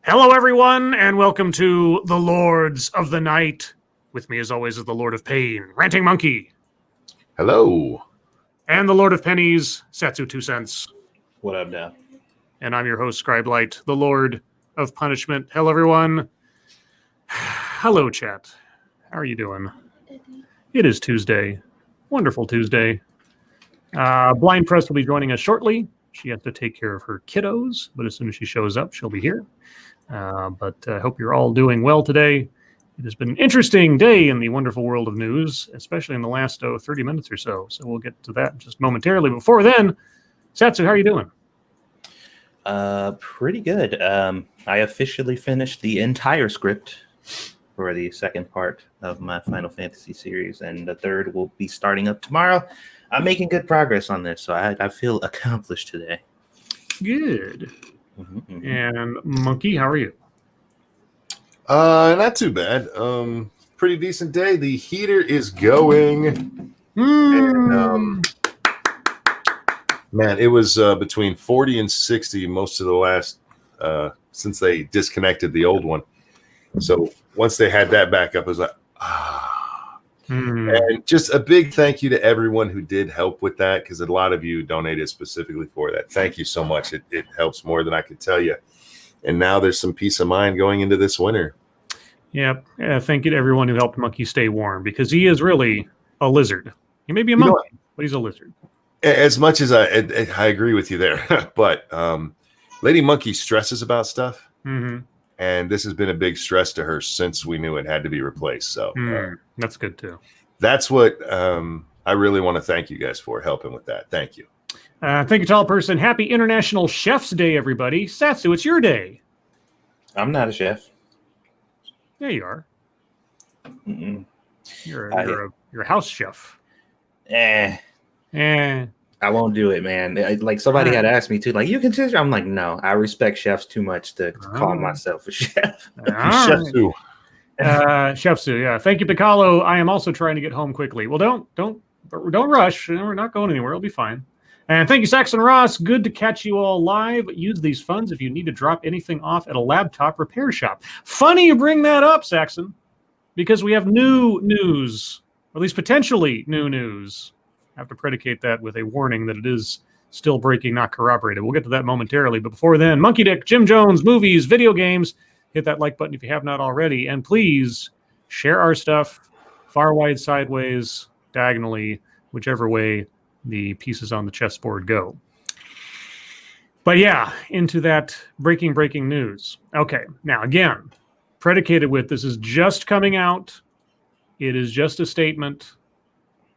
Hello, everyone, and welcome to the Lords of the Night. With me, as always, is the Lord of Pain, Ranting Monkey. Hello. And the Lord of Pennies, Satsu 2 cents. What up, now? And I'm your host, Scribe, the Lord of Punishment. Hello, everyone. Hello, chat. How are you doing? It is Tuesday. Wonderful Tuesday. Blind Press will be joining us shortly. She has to take care of her kiddos, but as soon as she shows up, she'll be here. But I hope you're all doing well today. It has been an interesting day in the wonderful world of news, especially in the last 30 minutes or so. So we'll get to that just momentarily. Before then, Satsu, how are you doing? Pretty good. I officially finished the entire script for the second part of my Final Fantasy series, and the third will be starting up tomorrow. I'm making good progress on this, so I feel accomplished today. Good. And Monkey, how are you? Not too bad. Pretty decent day. The heater is going. And, man, it was between 40 and 60 most of the last since they disconnected the old one. So once they had that back up, it was like, And just a big thank you to everyone who did help with that, because a lot of you donated specifically for that. Thank you so much. It helps more than I could tell you. And now there's some peace of mind going into this winter. Yep. Thank you to everyone who helped Monkey stay warm, because he is really a lizard. He may be a monkey, but he's a lizard. As much as I agree with you there, but Lady Monkey stresses about stuff. And this has been a big stress to her since we knew it had to be replaced. So that's good too. That's what I really want to thank you guys for helping with that. Thank you. Thank you, tall person. Happy International Chef's Day, everybody. Satsu, it's your day. I'm not a chef. Yeah, you are. You're a house chef. I won't do it, man. Like somebody had asked me to, like, you can teach. I'm like, no, I respect chefs too much to call myself a chef. Chefsu. Chefsu, yeah. Thank you, Piccolo. I am also trying to get home quickly. Well, don't rush. We're not going anywhere. It'll be fine. And thank you, Saxon Ross. Good to catch you all live. Use these funds if you need to drop anything off at a laptop repair shop. Funny you bring that up, Saxon, because we have new news, or at least potentially new news. I have to predicate that with a warning that it is still breaking, not corroborated. We'll get to that momentarily. But before then, Monkey Dick, Jim Jones, movies, video games. Hit that like button if you have not already. And please share our stuff far, wide, sideways, diagonally, whichever way the pieces on the chessboard go. But yeah, into that breaking news. Okay, now again, predicated with this is just coming out. It is just a statement.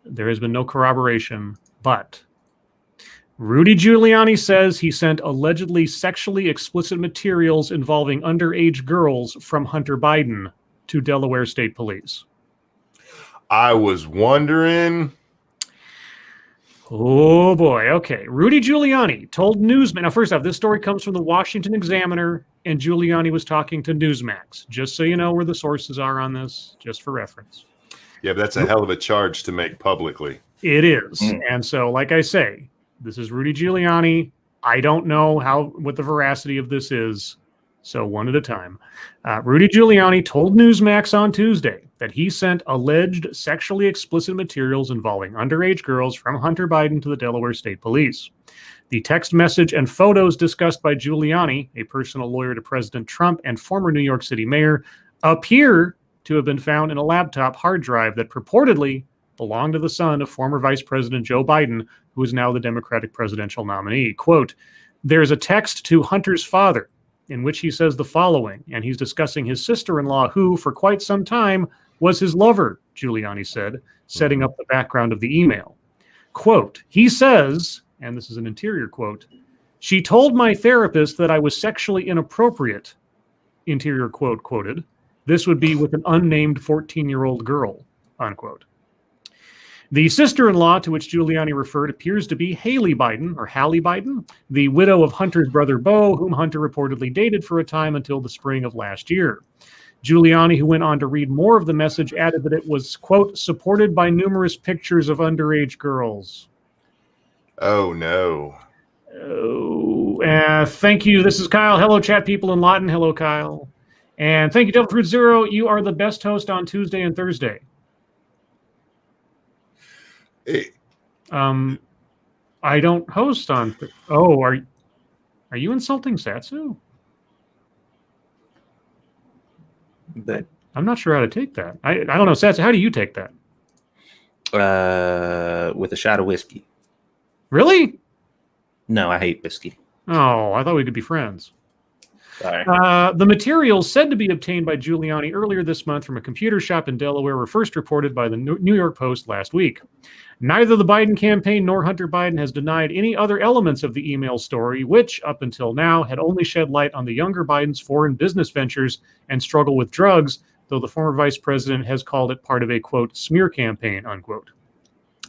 There has been no corroboration, but Rudy Giuliani says he sent allegedly sexually explicit materials involving underage girls from Hunter Biden to Delaware State Police. I was wondering. Oh boy, okay. Rudy Giuliani told Newsmax. Now, first off, this story comes from the Washington Examiner, and Giuliani was talking to Newsmax. Just so you know where the sources are on this, just for reference. Yeah, but that's a hell of a charge to make publicly. It is. And so, like I say, this is Rudy Giuliani. I don't know what the veracity of this is, so one at a time. Rudy Giuliani told Newsmax on Tuesday that he sent alleged sexually explicit materials involving underage girls from Hunter Biden to the Delaware State Police. The text message and photos discussed by Giuliani, a personal lawyer to President Trump and former New York City mayor, appear to have been found in a laptop hard drive that purportedly belonged to the son of former Vice President Joe Biden, who is now the Democratic presidential nominee. Quote, there's a text to Hunter's father in which he says the following, and he's discussing his sister-in-law, who for quite some time was his lover, Giuliani said, setting up the background of the email. Quote, he says, and this is an interior quote, she told my therapist that I was sexually inappropriate, interior quote quoted. This would be with an unnamed 14-year-old girl, unquote. The sister-in-law to which Giuliani referred appears to be Haley Biden, or Hallie Biden, the widow of Hunter's brother Beau, whom Hunter reportedly dated for a time until the spring of last year. Giuliani, who went on to read more of the message, added that it was, quote, supported by numerous pictures of underage girls. Oh, no. Oh, Thank you. This is Kyle. Hello, chat people in Lawton. Hello, Kyle. And thank you, Devil Fruit Zero. You are the best host on Tuesday and Thursday. Hey. I don't host on. Are you insulting Satsu? But I'm not sure how to take that. I don't know, Satsu. How do you take that? with a shot of whiskey. Really? No, I hate whiskey. Oh, I thought we could be friends. Sorry. The materials said to be obtained by Giuliani earlier this month from a computer shop in Delaware were first reported by the New York Post last week. Neither the Biden campaign nor Hunter Biden has denied any other elements of the email story, which, up until now, had only shed light on the younger Biden's foreign business ventures and struggle with drugs, though the former vice president has called it part of a, quote, smear campaign, unquote.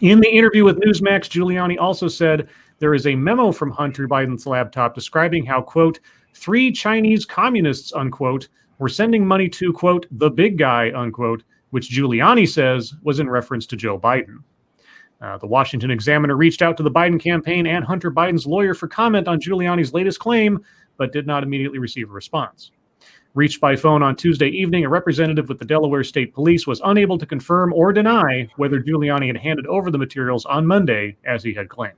In the interview with Newsmax, Giuliani also said there is a memo from Hunter Biden's laptop describing how, quote, 3 Chinese communists, unquote, were sending money to, quote, the big guy, unquote, which Giuliani says was in reference to Joe Biden. The Washington Examiner reached out to the Biden campaign and Hunter Biden's lawyer for comment on Giuliani's latest claim, but did not immediately receive a response. Reached by phone on Tuesday evening, a representative with the Delaware State Police was unable to confirm or deny whether Giuliani had handed over the materials on Monday, as he had claimed.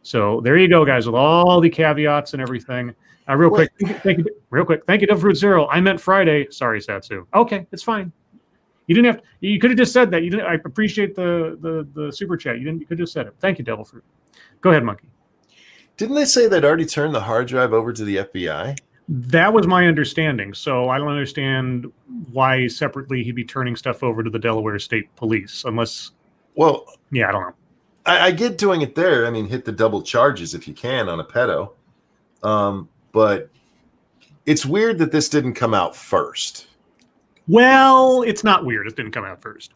So there you go, guys, with all the caveats and everything. Real quick, thank you, Devil Fruit Zero. I meant Friday. Sorry, Satsu. Okay, it's fine. You didn't have to, you could have just said that. You didn't. I appreciate the super chat. You could have just said it. Thank you, Devil Fruit. Go ahead, Monkey. Didn't they say they'd already turned the hard drive over to the FBI? That was my understanding. So I don't understand why separately he'd be turning stuff over to the Delaware State Police, unless. Well, yeah, I don't know. I get doing it there. I mean, hit the double charges if you can on a pedo. But it's weird that this didn't come out first. Well, it's not weird. It didn't come out first.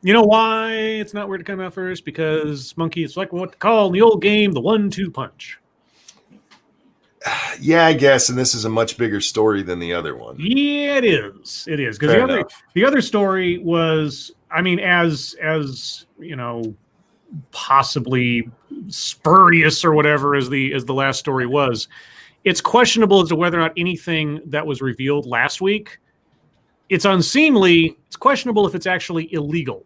You know why it's not weird to come out first? Because, Monkey, it's like what to call in the old game the 1-2 punch. Yeah, I guess, and this is a much bigger story than the other one. Yeah, it is. It is. Because the other story was, I mean, as you know, possibly spurious or whatever as the last story was. It's questionable as to whether or not anything that was revealed last week, it's unseemly. It's questionable if it's actually illegal.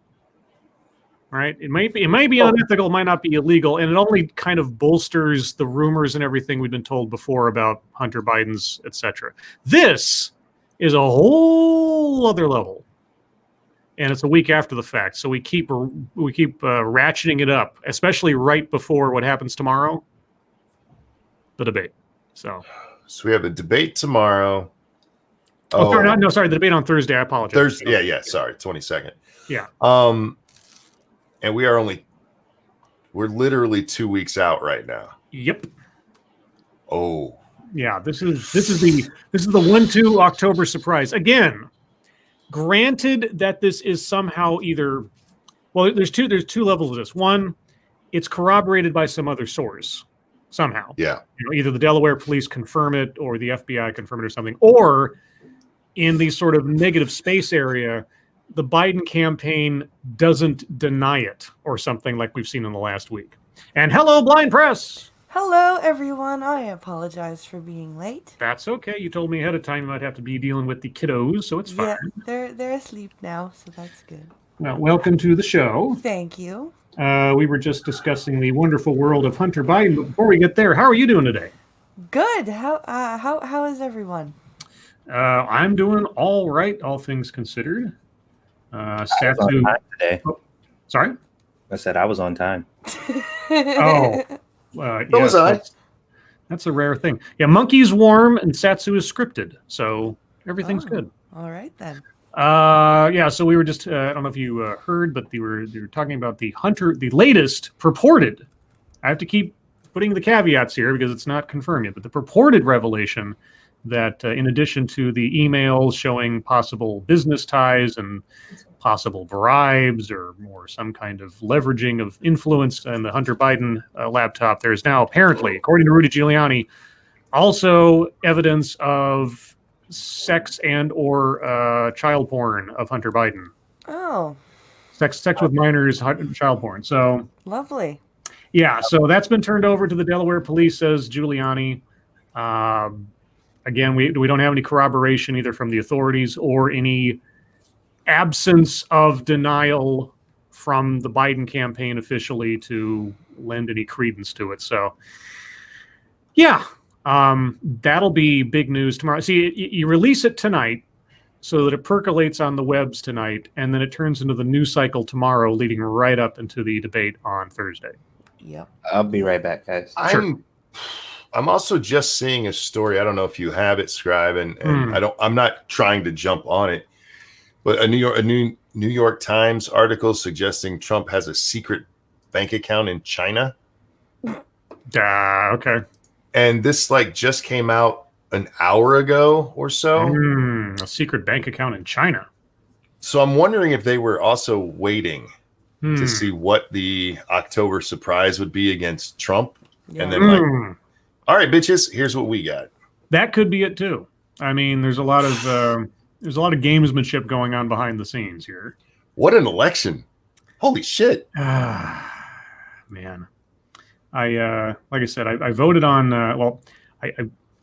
Right? It might be unethical, it might not be illegal, and it only kind of bolsters the rumors and everything we've been told before about Hunter Biden's, etc. This is a whole other level. And it's a week after the fact, so we keep ratcheting it up, especially right before what happens tomorrow, the debate. So we have a debate tomorrow. Sorry, the debate on Thursday. I apologize. Thursday, yeah, sorry, 22nd. Yeah. And we're literally 2 weeks out right now. Yep. Oh. Yeah, this is the 1-2 October surprise again. Granted that this is somehow there's two levels of this. One, it's corroborated by some other source somehow. Yeah. Either the Delaware police confirm it or the FBI confirm it or something. Or in the sort of negative space area, the Biden campaign doesn't deny it or something like we've seen in the last week. And hello, Blind Press. Hello, everyone. I apologize for being late. That's okay. You told me ahead of time you might have to be dealing with the kiddos, so it's fine. Yeah, they're asleep now, so that's good. Well, welcome to the show. Thank you. We were just discussing the wonderful world of Hunter Biden, but before we get there, how are you doing today? Good. How is everyone? I'm doing all right, all things considered. Satsu today. Oh, sorry? I said I was on time. Oh. So was I. That's a rare thing. Yeah, Monkey's warm and Satsu is scripted, so everything's good. All right, then. So we were just, I don't know if you heard, but they were talking about the latest purported, I have to keep putting the caveats here because it's not confirmed yet, but the purported revelation that in addition to the emails showing possible business ties and possible bribes or some kind of leveraging of influence in the Hunter Biden laptop, there's now apparently, according to Rudy Giuliani, also evidence of sex and or child porn of Hunter Biden. Oh. Sex with minors, child porn. So lovely. Yeah, so that's been turned over to the Delaware police, says Giuliani. Again, we don't have any corroboration either from the authorities or any absence of denial from the Biden campaign officially to lend any credence to it. So, yeah, that'll be big news tomorrow. See, you release it tonight so that it percolates on the webs tonight, and then it turns into the news cycle tomorrow, leading right up into the debate on Thursday. Yep. I'll be right back, guys. I'm also just seeing a story. I don't know if you have it, Scribe, and I'm not trying to jump on it, but a New York Times article suggesting Trump has a secret bank account in China. Okay. And this just came out an hour ago or so. A secret bank account in China. So I'm wondering if they were also waiting to see what the October surprise would be against Trump. Yeah. And then all right, bitches, here's what we got. That could be it too. I mean, there's a lot of gamesmanship going on behind the scenes here. What an election. Holy shit. Man. Like I said, I voted on I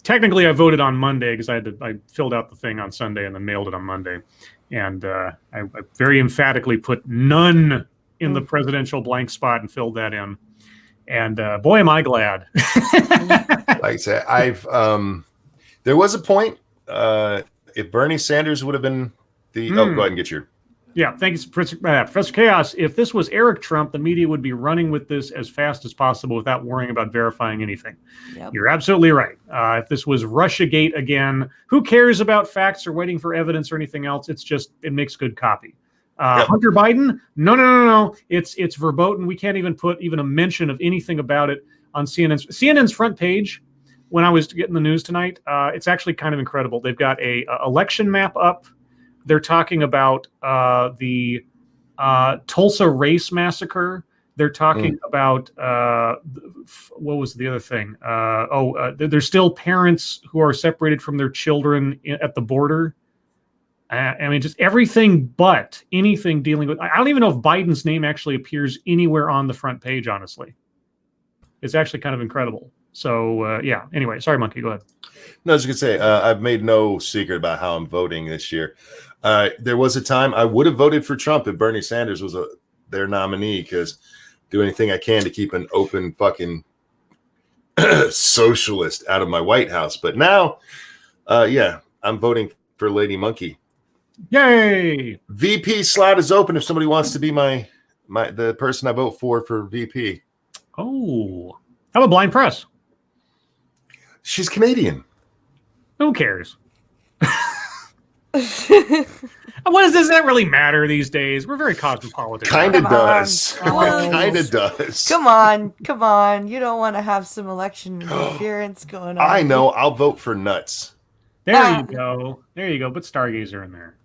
technically voted on Monday because I filled out the thing on Sunday and then mailed it on Monday. And I very emphatically put none in the presidential blank spot and filled that in. And boy, am I glad. Like I said, there was a point if Bernie Sanders would have been the go ahead and get your. Yeah, thank you, Professor Chaos. If this was Eric Trump, the media would be running with this as fast as possible without worrying about verifying anything. Yep. You're absolutely right. If this was Russiagate again, who cares about facts or waiting for evidence or anything else? It makes good copy. Hunter Biden? No. It's verboten. We can't even put even a mention of anything about it on CNN's front page. When I was getting the news tonight, it's actually kind of incredible. They've got a election map up. They're talking about the Tulsa race massacre. They're talking about what was the other thing? There's still parents who are separated from their children at the border. I mean, just everything but anything dealing with. I don't even know if Biden's name actually appears anywhere on the front page. Honestly, it's actually kind of incredible. So yeah. Anyway, sorry, Monkey. Go ahead. No, I was going to say I've made no secret about how I'm voting this year. There was a time I would have voted for Trump if Bernie Sanders was their nominee, because do anything I can to keep an open fucking socialist out of my White House. But now, I'm voting for Lady Monkey. Yay! VP slot is open if somebody wants to be the person I vote for VP. Oh, how about blind press? She's Canadian. Who cares? What does that really matter these days? We're very cosmopolitan. Kind of does. on. Kind of does. Come on. You don't want to have some election interference going on. I know. I'll vote for nuts. There you go. But Stargazer in there.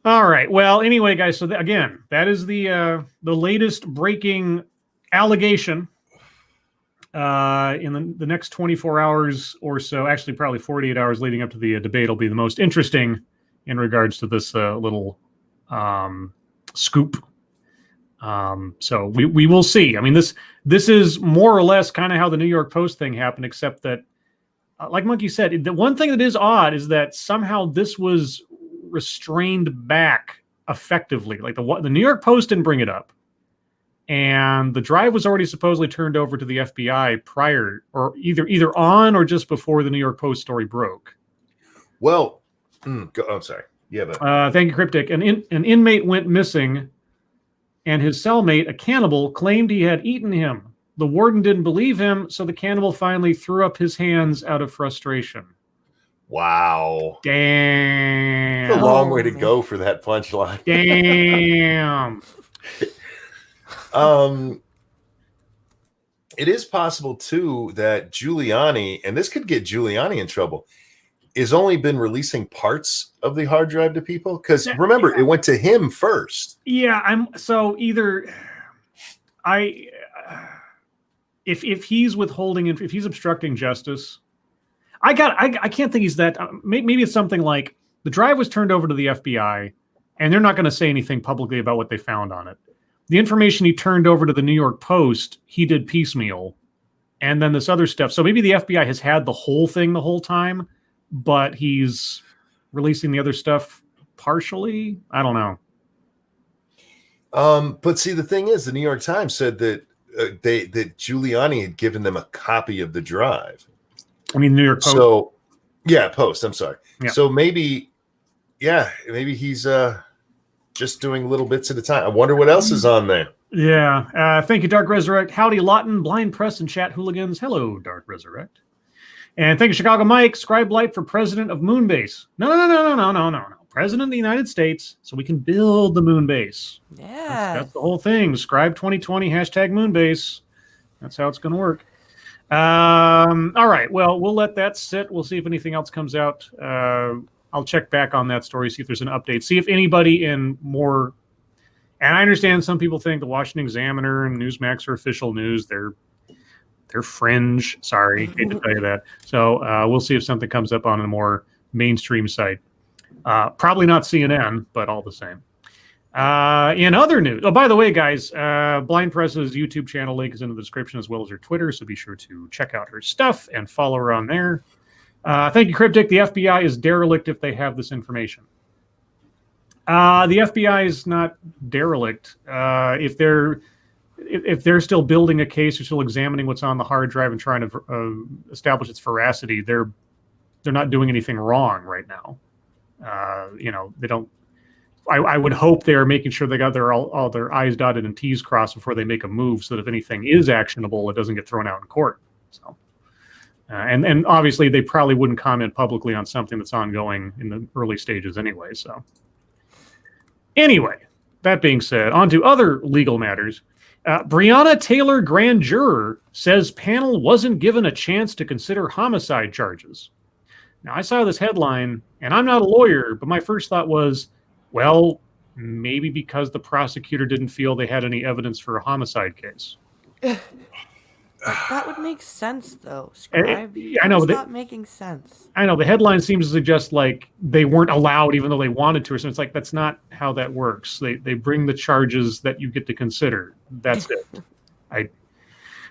All right. Well, anyway, guys. So again, that is the latest breaking allegation. In the next 24 hours or so, actually probably 48 hours leading up to the debate will be the most interesting in regards to this little scoop. So we will see. I mean, this is more or less kind of how the New York Post thing happened, except that, like Monkey said, the one thing that is odd is that somehow this was restrained back effectively. Like the New York Post didn't bring it up. And the drive was already supposedly turned over to the FBI prior, or either on or just before the New York Post story broke. Well, I'm sorry. Yeah, but thank you, Cryptic. An inmate went missing, and his cellmate, a cannibal, claimed he had eaten him. The warden didn't believe him, so the cannibal finally threw up his hands out of frustration. Wow. Damn. It's a long way to go for that punchline. Damn. It is possible too that Giuliani, and this could get Giuliani in trouble, is only been releasing parts of the hard drive to people, because remember, it went to him first. Yeah, if he's withholding, if he's obstructing justice, I can't think he's that. Maybe it's something like the drive was turned over to the FBI, and they're not going to say anything publicly about what they found on it. the information he turned over to the New York Post, he did piecemeal. And then this other stuff. So maybe the FBI has had the whole thing the whole time, but he's releasing the other stuff partially. I don't know. But see, the thing is, the New York Times said that that Giuliani had given them a copy of the drive. I mean, New York Post. So, yeah, Post. I'm sorry. Yeah. So maybe he's just doing little bits at a time. I wonder what else is on there. Yeah. Thank you, Dark Resurrect. Howdy, Lawton, Blind Press, and Chat Hooligans. Hello, Dark Resurrect. And thank you, Chicago Mike. Scribe Light for president of Moonbase. No. President of the United States, so we can build the moon base. Yeah. That's the whole thing. Scribe 2020, hashtag Moonbase. That's how it's going to work. All right. Well, we'll let that sit. We'll see if anything else comes out. I'll check back on that story, see if there's an update, see if anybody in more. And I understand some people think the Washington Examiner and Newsmax are official news. They're fringe. Sorry, hate to tell you that. So we'll see if something comes up on a more mainstream site. Probably not CNN, but all the same. In other news, oh, by the way, guys, Blind Press's YouTube channel link is in the description as well as her Twitter, so be sure to check out her stuff and follow her on there. Thank you, Cryptic. The FBI is derelict if they have this information. The FBI is not derelict. If they're still building a case or still examining what's on the hard drive and trying to establish its veracity, they're not doing anything wrong right now. They don't. I would hope they're making sure they got all their I's dotted and T's crossed before they make a move, so that if anything is actionable, it doesn't get thrown out in court. So, and obviously they probably wouldn't comment publicly on something that's ongoing in the early stages anyway. So, anyway, that being said, on to other legal matters. Breonna Taylor grand juror says panel wasn't given a chance to consider homicide charges. Now, I saw this headline, and I'm not a lawyer, but my first thought was, well, maybe because the prosecutor didn't feel they had any evidence for a homicide case. That would make sense, though, Scribe. I know. It's not making sense. I know. The headline seems to suggest like they weren't allowed even though they wanted to. So it's like, that's not how that works. They bring the charges that you get to consider. That's it.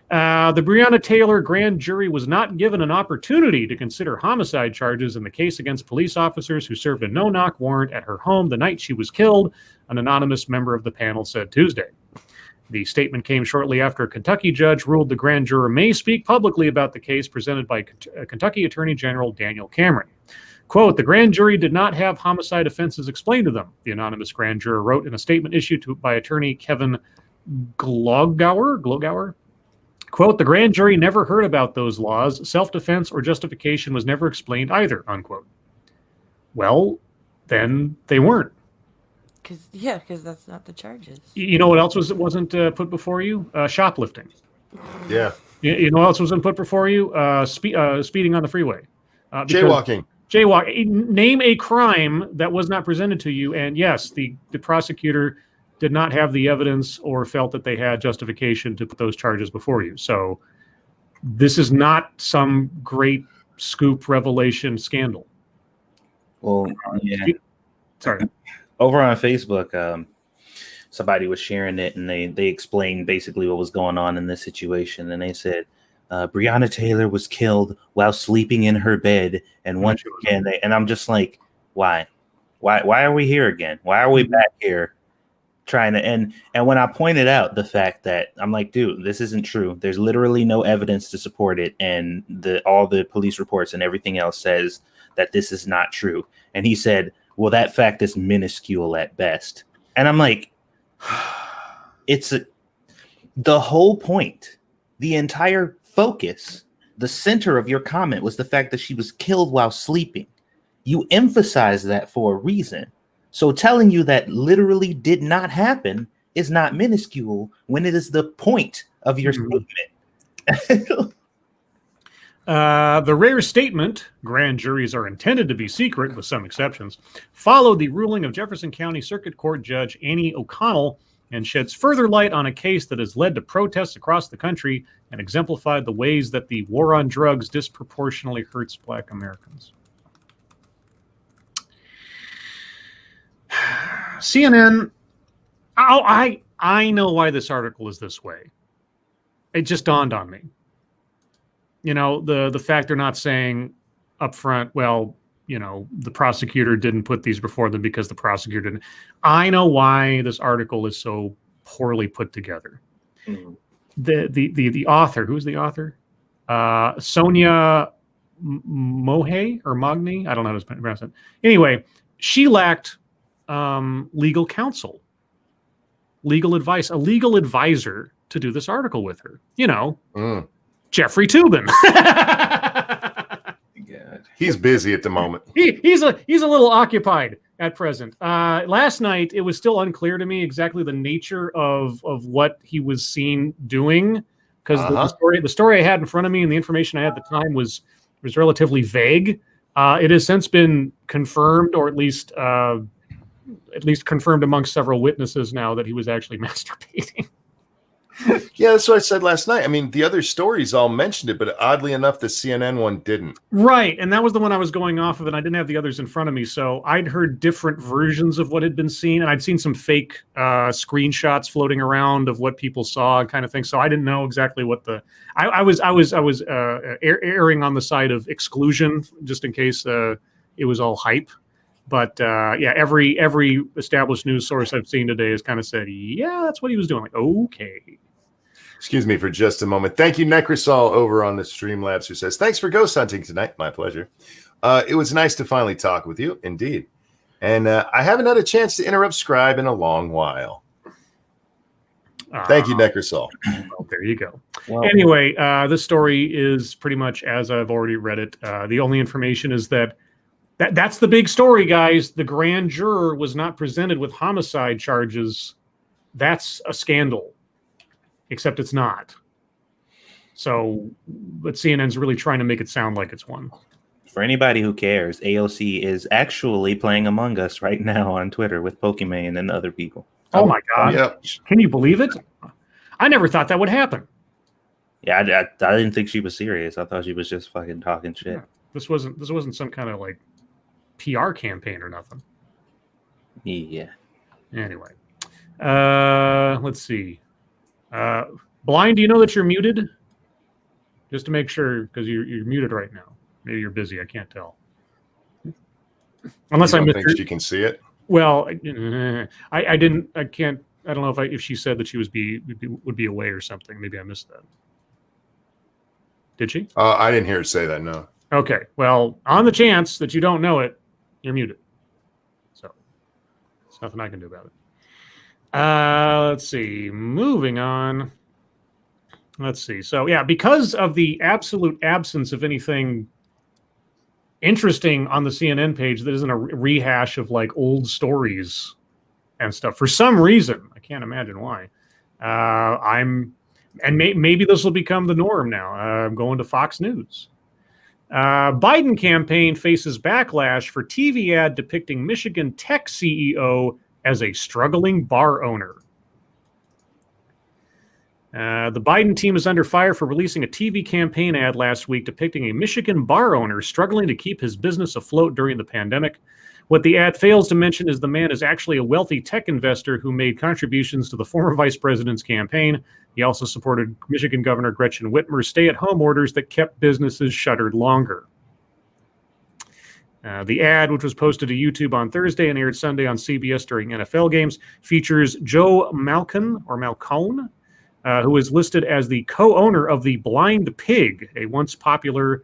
The Breonna Taylor grand jury was not given an opportunity to consider homicide charges in the case against police officers who served a no-knock warrant at her home the night she was killed, an anonymous member of the panel said Tuesday. The statement came shortly after a Kentucky judge ruled the grand juror may speak publicly about the case presented by Kentucky Attorney General Daniel Cameron. Quote, the grand jury did not have homicide offenses explained to them, the anonymous grand juror wrote in a statement issued by attorney Kevin Glogauer. Quote, the grand jury never heard about those laws. Self-defense or justification was never explained either, unquote. Well, then they weren't. Because that's not the charges. You know what else wasn't put before you? Shoplifting. Yeah. You know what else wasn't put before you? Speeding on the freeway. Jaywalking. Name a crime that was not presented to you. And yes, the prosecutor did not have the evidence or felt that they had justification to put those charges before you. So this is not some great scoop revelation scandal. Well, yeah. Sorry. Over on Facebook, somebody was sharing it, and they explained basically what was going on in this situation. And they said, Breonna Taylor was killed while sleeping in her bed. And once again, and I'm just like, why? Why are we here again? Why are we back here? Trying to and when I pointed out the fact that I'm like, dude, this isn't true. There's literally no evidence to support it, and all the police reports and everything else says that this is not true. And he said, well, that fact is minuscule at best. And I'm like, the whole point, the entire focus, the center of your comment was the fact that she was killed while sleeping. You emphasize that for a reason. So telling you that literally did not happen is not minuscule when it is the point of your statement. The rare statement, grand juries are intended to be secret with some exceptions, followed the ruling of Jefferson County Circuit Court Judge Annie O'Connell and sheds further light on a case that has led to protests across the country and exemplified the ways that the war on drugs disproportionately hurts Black Americans. CNN, I know why this article is this way. It just dawned on me. You know, the fact they're not saying up front, well, you know, the prosecutor didn't put these before them because the prosecutor didn't. I know why this article is so poorly put together. Mm. The author, who's the author? Sonia Mohe or Mogni? I don't know how to pronounce it. Anyway, she lacked legal counsel, legal advice, a legal advisor to do this article with her. You know, Jeffrey Toobin. He's busy at the moment. He's a little occupied at present. Last night, it was still unclear to me exactly the nature of what he was seen doing, because the story I had in front of me and the information I had at the time was relatively vague. It has since been confirmed, or at least confirmed amongst several witnesses now, that he was actually masturbating. Yeah, that's what I said last night. I mean, the other stories all mentioned it, but oddly enough, the CNN one didn't. Right, and that was the one I was going off of, and I didn't have the others in front of me, so I'd heard different versions of what had been seen, and I'd seen some fake screenshots floating around of what people saw and kind of thing, so I didn't know exactly what the... I was erring on the side of exclusion, just in case it was all hype. But yeah, every established news source I've seen today has kind of said, yeah, that's what he was doing. Like, okay. Excuse me for just a moment. Thank you, Necrosol, over on the Streamlabs, who says, thanks for ghost hunting tonight. My pleasure. It was nice to finally talk with you, indeed. And I haven't had a chance to interrupt Scribe in a long while. Thank you, Necrosol. Well, there you go. Wow. Anyway, this story is pretty much as I've already read it. The only information is that's the big story, guys. The grand juror was not presented with homicide charges. That's a scandal. Except it's not. So, but CNN's really trying to make it sound like it's one. For anybody who cares, AOC is actually playing Among Us right now on Twitter with Pokimane and other people. Oh my God. Yep. Can you believe it? I never thought that would happen. Yeah, I didn't think she was serious. I thought she was just fucking talking shit. Yeah. This wasn't some kind of like PR campaign or nothing. Yeah. Anyway. Let's see. Blind, do you know that you're muted? Just to make sure, because you're muted right now. Maybe you're busy. I can't tell. Unless I think you can see it. Well, I didn't. I can't. I don't know if she said that she would be away or something. Maybe I missed that. Did she? I didn't hear her say that. No. Okay. Well, on the chance that you don't know it, you're muted. So there's nothing I can do about it. Let's see. Moving on. Let's see. So, yeah, because of the absolute absence of anything interesting on the CNN page that isn't a rehash of like old stories and stuff, for some reason, I can't imagine why. Maybe this will become the norm now. I'm going to Fox News. Biden campaign faces backlash for TV ad depicting Michigan tech CEO as a struggling bar owner. The Biden team is under fire for releasing a TV campaign ad last week depicting a Michigan bar owner struggling to keep his business afloat during the pandemic. What the ad fails to mention is the man is actually a wealthy tech investor who made contributions to the former vice president's campaign. He also supported Michigan Governor Gretchen Whitmer's stay-at-home orders that kept businesses shuttered longer. The ad, which was posted to YouTube on Thursday and aired Sunday on CBS during NFL games, features Joe Malcone, who is listed as the co-owner of the Blind Pig, a once popular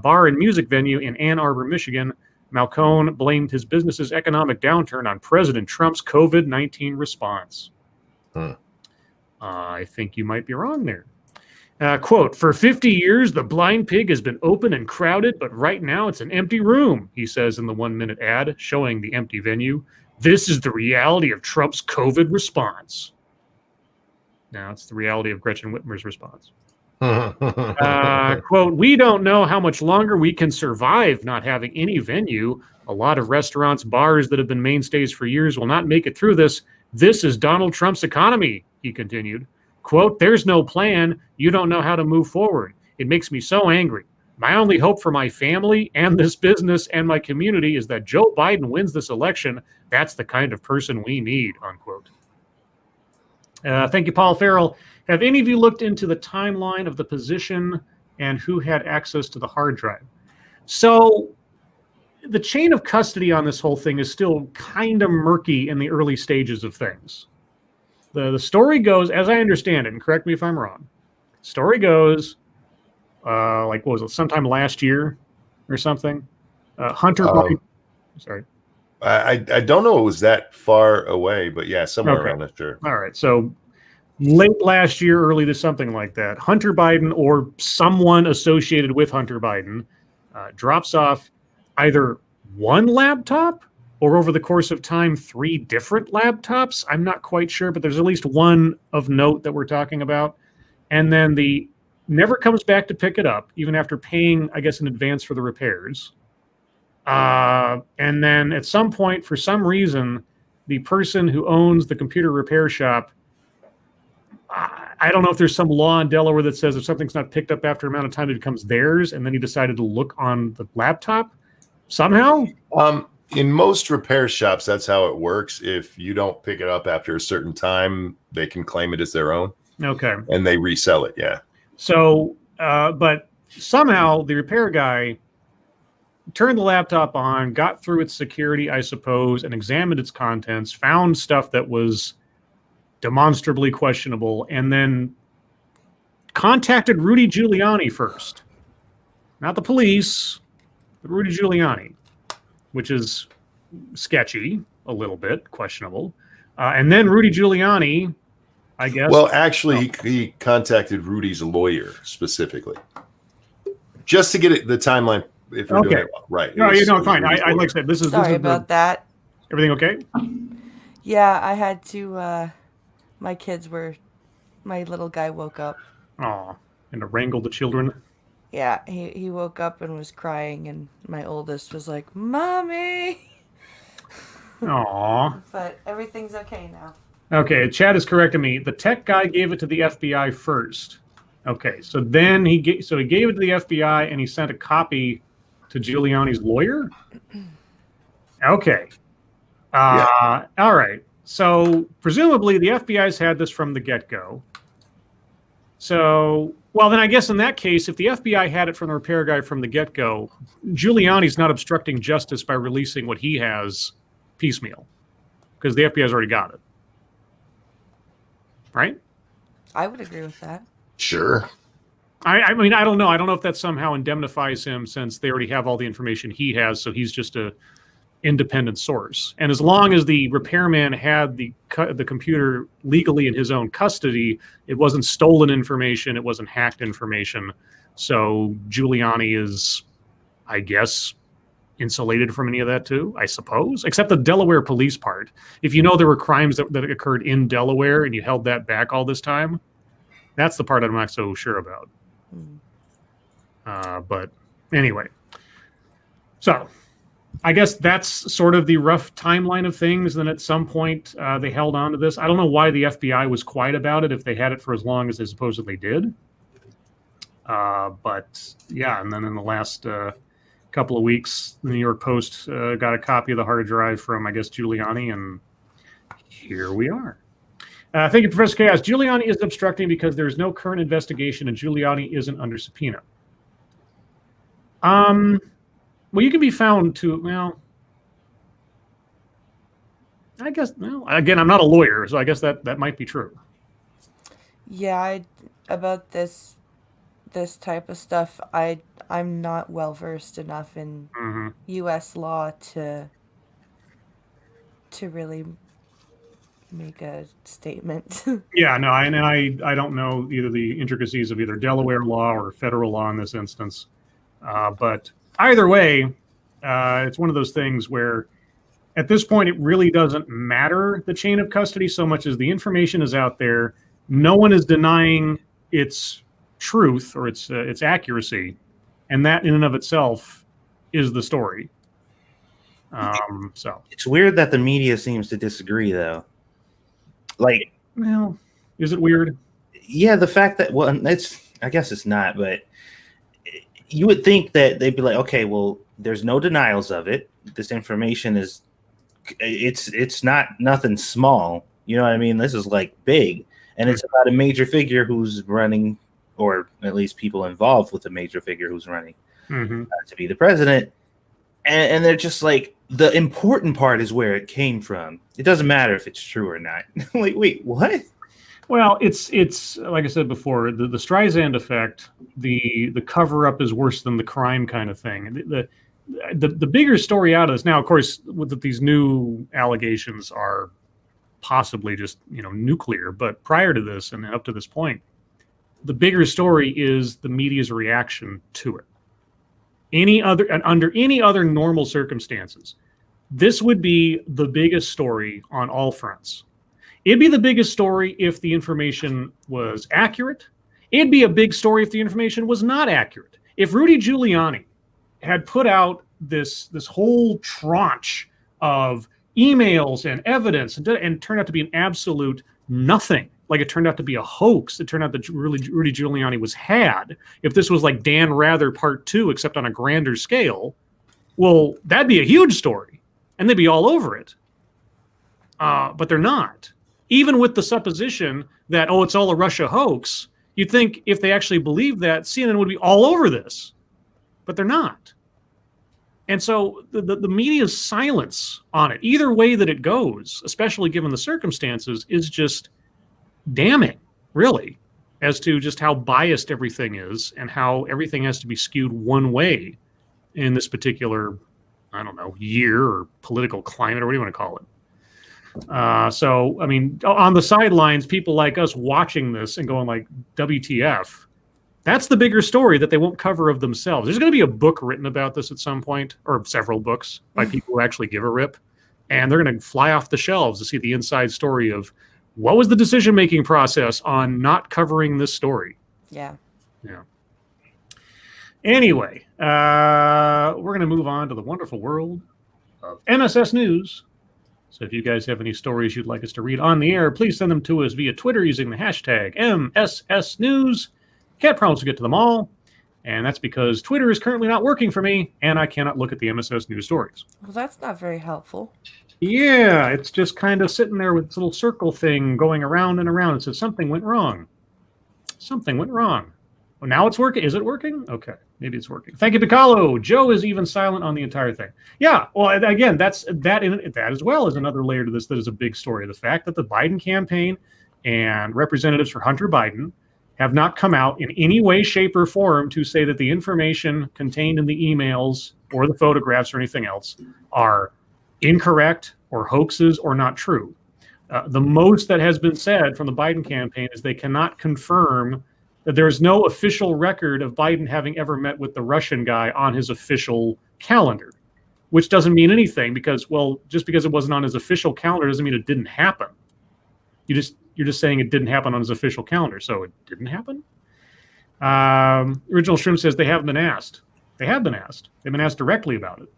bar and music venue in Ann Arbor, Michigan. Malcone blamed his business's economic downturn on President Trump's COVID-19 response. I think you might be wrong there. Quote, for 50 years, the Blind Pig has been open and crowded, but right now it's an empty room, he says in the 1-minute ad showing the empty venue. This is the reality of Trump's COVID response. Now it's the reality of Gretchen Whitmer's response. Quote, we don't know how much longer we can survive not having any venue. A lot of restaurants, bars that have been mainstays for years will not make it through this. This is Donald Trump's economy, he continued. Quote, there's no plan. You don't know how to move forward. It makes me so angry. My only hope for my family and this business and my community is that Joe Biden wins this election. That's the kind of person we need, unquote. Thank you, Paul Farrell. Have any of you looked into the timeline of the position and who had access to the hard drive? So the chain of custody on this whole thing is still kind of murky in the early stages of things. The story goes, as I understand it, and correct me if I'm wrong, story goes, like, what was it, sometime last year or something? Hunter Biden. Sorry. I don't know it was that far away, but yeah, somewhere Okay. around that, sure. All right. So late last year, early to something like that, Hunter Biden or someone associated with Hunter Biden drops off either one laptop or over the course of time, 3 different laptops. I'm not quite sure, but there's at least one of note that we're talking about. And then the never comes back to pick it up, even after paying, I guess, in advance for the repairs. And then at some point, for some reason, the person who owns the computer repair shop, I don't know if there's some law in Delaware that says if something's not picked up after an amount of time, it becomes theirs. And then he decided to look on the laptop somehow. In most repair shops, that's how it works. If you don't pick it up after a certain time, they can claim it as their own. Okay. And they resell it. Yeah. So, but somehow the repair guy turned the laptop on, got through its security, I suppose, and examined its contents, found stuff that was demonstrably questionable, and then contacted Rudy Giuliani first. Not the police, but Rudy Giuliani, which is sketchy, a little bit questionable. And then Rudy Giuliani, I guess. Well, actually, he contacted Rudy's lawyer specifically just to get it, the timeline. If we're doing it right. No, fine. I like I said, this is Sorry about that. Everything okay? Yeah, I had to. My little guy woke up. Oh, and to wrangle the children. Yeah, he woke up and was crying, and my oldest was like, "Mommy." Aw. But everything's okay now. Okay, Chad is correcting me. The tech guy gave it to the FBI first. Okay, so then he gave it to the FBI, and he sent a copy to Giuliani's lawyer. Okay. Yeah. All right. So presumably the FBI's had this from the get-go. So, well, then I guess in that case, if the FBI had it from the repair guy from the get-go, Giuliani's not obstructing justice by releasing what he has piecemeal, because the FBI's already got it. Right? I would agree with that. Sure. I mean, I don't know. I don't know if that somehow indemnifies him, since they already have all the information he has, so he's just a independent source. And as long as the repairman had the computer legally in his own custody, it wasn't stolen information, it wasn't hacked information. So Giuliani is, I guess, insulated from any of that too, I suppose, except the Delaware police part. If you know there were crimes that occurred in Delaware and you held that back all this time, that's the part I'm not so sure about. But anyway, so I guess that's sort of the rough timeline of things. Then at some point they held on to this. I don't know why the FBI was quiet about it if they had it for as long as they supposedly did. But yeah, and then in the last couple of weeks, the New York Post got a copy of the hard drive from, I guess, Giuliani, and here we are. Thank you, Professor Chaos. Giuliani is obstructing because there is no current investigation and Giuliani isn't under subpoena. Well, you can be found to, well, I guess, well, again, I'm not a lawyer, so I guess that might be true. Yeah, about this type of stuff, I'm not well versed enough in U.S. law to really make a statement. Yeah, no, I don't know either the intricacies of either Delaware law or federal law in this instance. But either way, it's one of those things where at this point it really doesn't matter the chain of custody so much as the information is out there. No one is denying its truth or its accuracy, and that in and of itself is the story. So it's weird that the media seems to disagree, though. Like, well, is it weird? Yeah, the fact that, well, I guess it's not, but you would think that they'd be like, okay, well, there's no denials of it. This information is, it's not nothing small. You know what I mean? This is like big. and it's about a major figure who's running, or at least people involved with a major figure who's running to be the president. And they're just like, the important part is where it came from. It doesn't matter if it's true or not. Like, wait, what? Well, it's like I said before, the Streisand effect, the cover up is worse than the crime kind of thing. The bigger story out of this now, of course, with these new allegations are possibly just nuclear. But prior to this and up to this point, the bigger story is the media's reaction to it. Under any other normal circumstances, this would be the biggest story on all fronts. It'd be the biggest story if the information was accurate. It'd be a big story if the information was not accurate. If Rudy Giuliani had put out this whole tranche of emails and evidence and turned out to be an absolute nothing, like it turned out to be a hoax, it turned out that Rudy Giuliani was had. If this was like Dan Rather Part 2, except on a grander scale, well, that'd be a huge story, and they'd be all over it. But they're not. Even with the supposition that, it's all a Russia hoax, you'd think if they actually believed that, CNN would be all over this. But they're not. And so the media's silence on it, either way that it goes, especially given the circumstances, is just damning, really, as to just how biased everything is and how everything has to be skewed one way in this particular, year or political climate, or what do you want to call it? So, I mean, on the sidelines, people like us watching this and going like, WTF, that's the bigger story that they won't cover of themselves. There's going to be a book written about this at some point, or several books by people who actually give a rip, and they're going to fly off the shelves to see the inside story of what was the decision-making process on not covering this story. Yeah. Anyway, we're going to move on to the wonderful world of MSS News. So if you guys have any stories you'd like us to read on the air, please send them to us via Twitter using the hashtag MSSNews. Can't promise to get to them all, and that's because Twitter is currently not working for me, and I cannot look at the MSS News stories. Well, that's not very helpful. Yeah, it's just kind of sitting there with this little circle thing going around and around. It says something went wrong. Something went wrong. Well, now it's working. Is it working? Okay, maybe it's working. Thank you, Piccolo. Joe is even silent on the entire thing. Yeah, well, again, that as well is another layer to this that is a big story. The fact that the Biden campaign and representatives for Hunter Biden have not come out in any way, shape, or form to say that the information contained in the emails or the photographs or anything else are incorrect or hoaxes or not true. The most that has been said from the Biden campaign is they cannot confirm that there's no official record of Biden having ever met with the Russian guy on his official calendar, which doesn't mean anything because, well, just because it wasn't on his official calendar doesn't mean it didn't happen. You're just saying it didn't happen on his official calendar, so it didn't happen? Original Shrimp says they haven't been asked. They have been asked. They've been asked directly about it.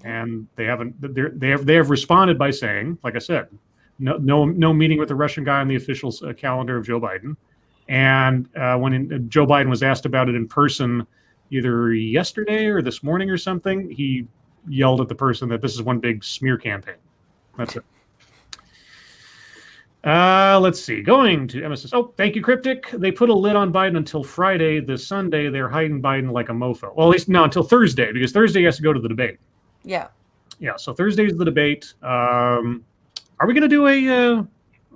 And they have responded by saying, like I said, no meeting with the Russian guy on the official calendar of Joe Biden. And when Joe Biden was asked about it in person, either yesterday or this morning or something, he yelled at the person that this is one big smear campaign. That's it. Let's see. Going to MSS. Oh, thank you, Cryptic. They put a lid on Biden until Friday. This Sunday, they're hiding Biden like a mofo. Well, at least no, until Thursday, because Thursday has to go to the debate. Yeah. Yeah, so Thursday's the debate. Are we going to do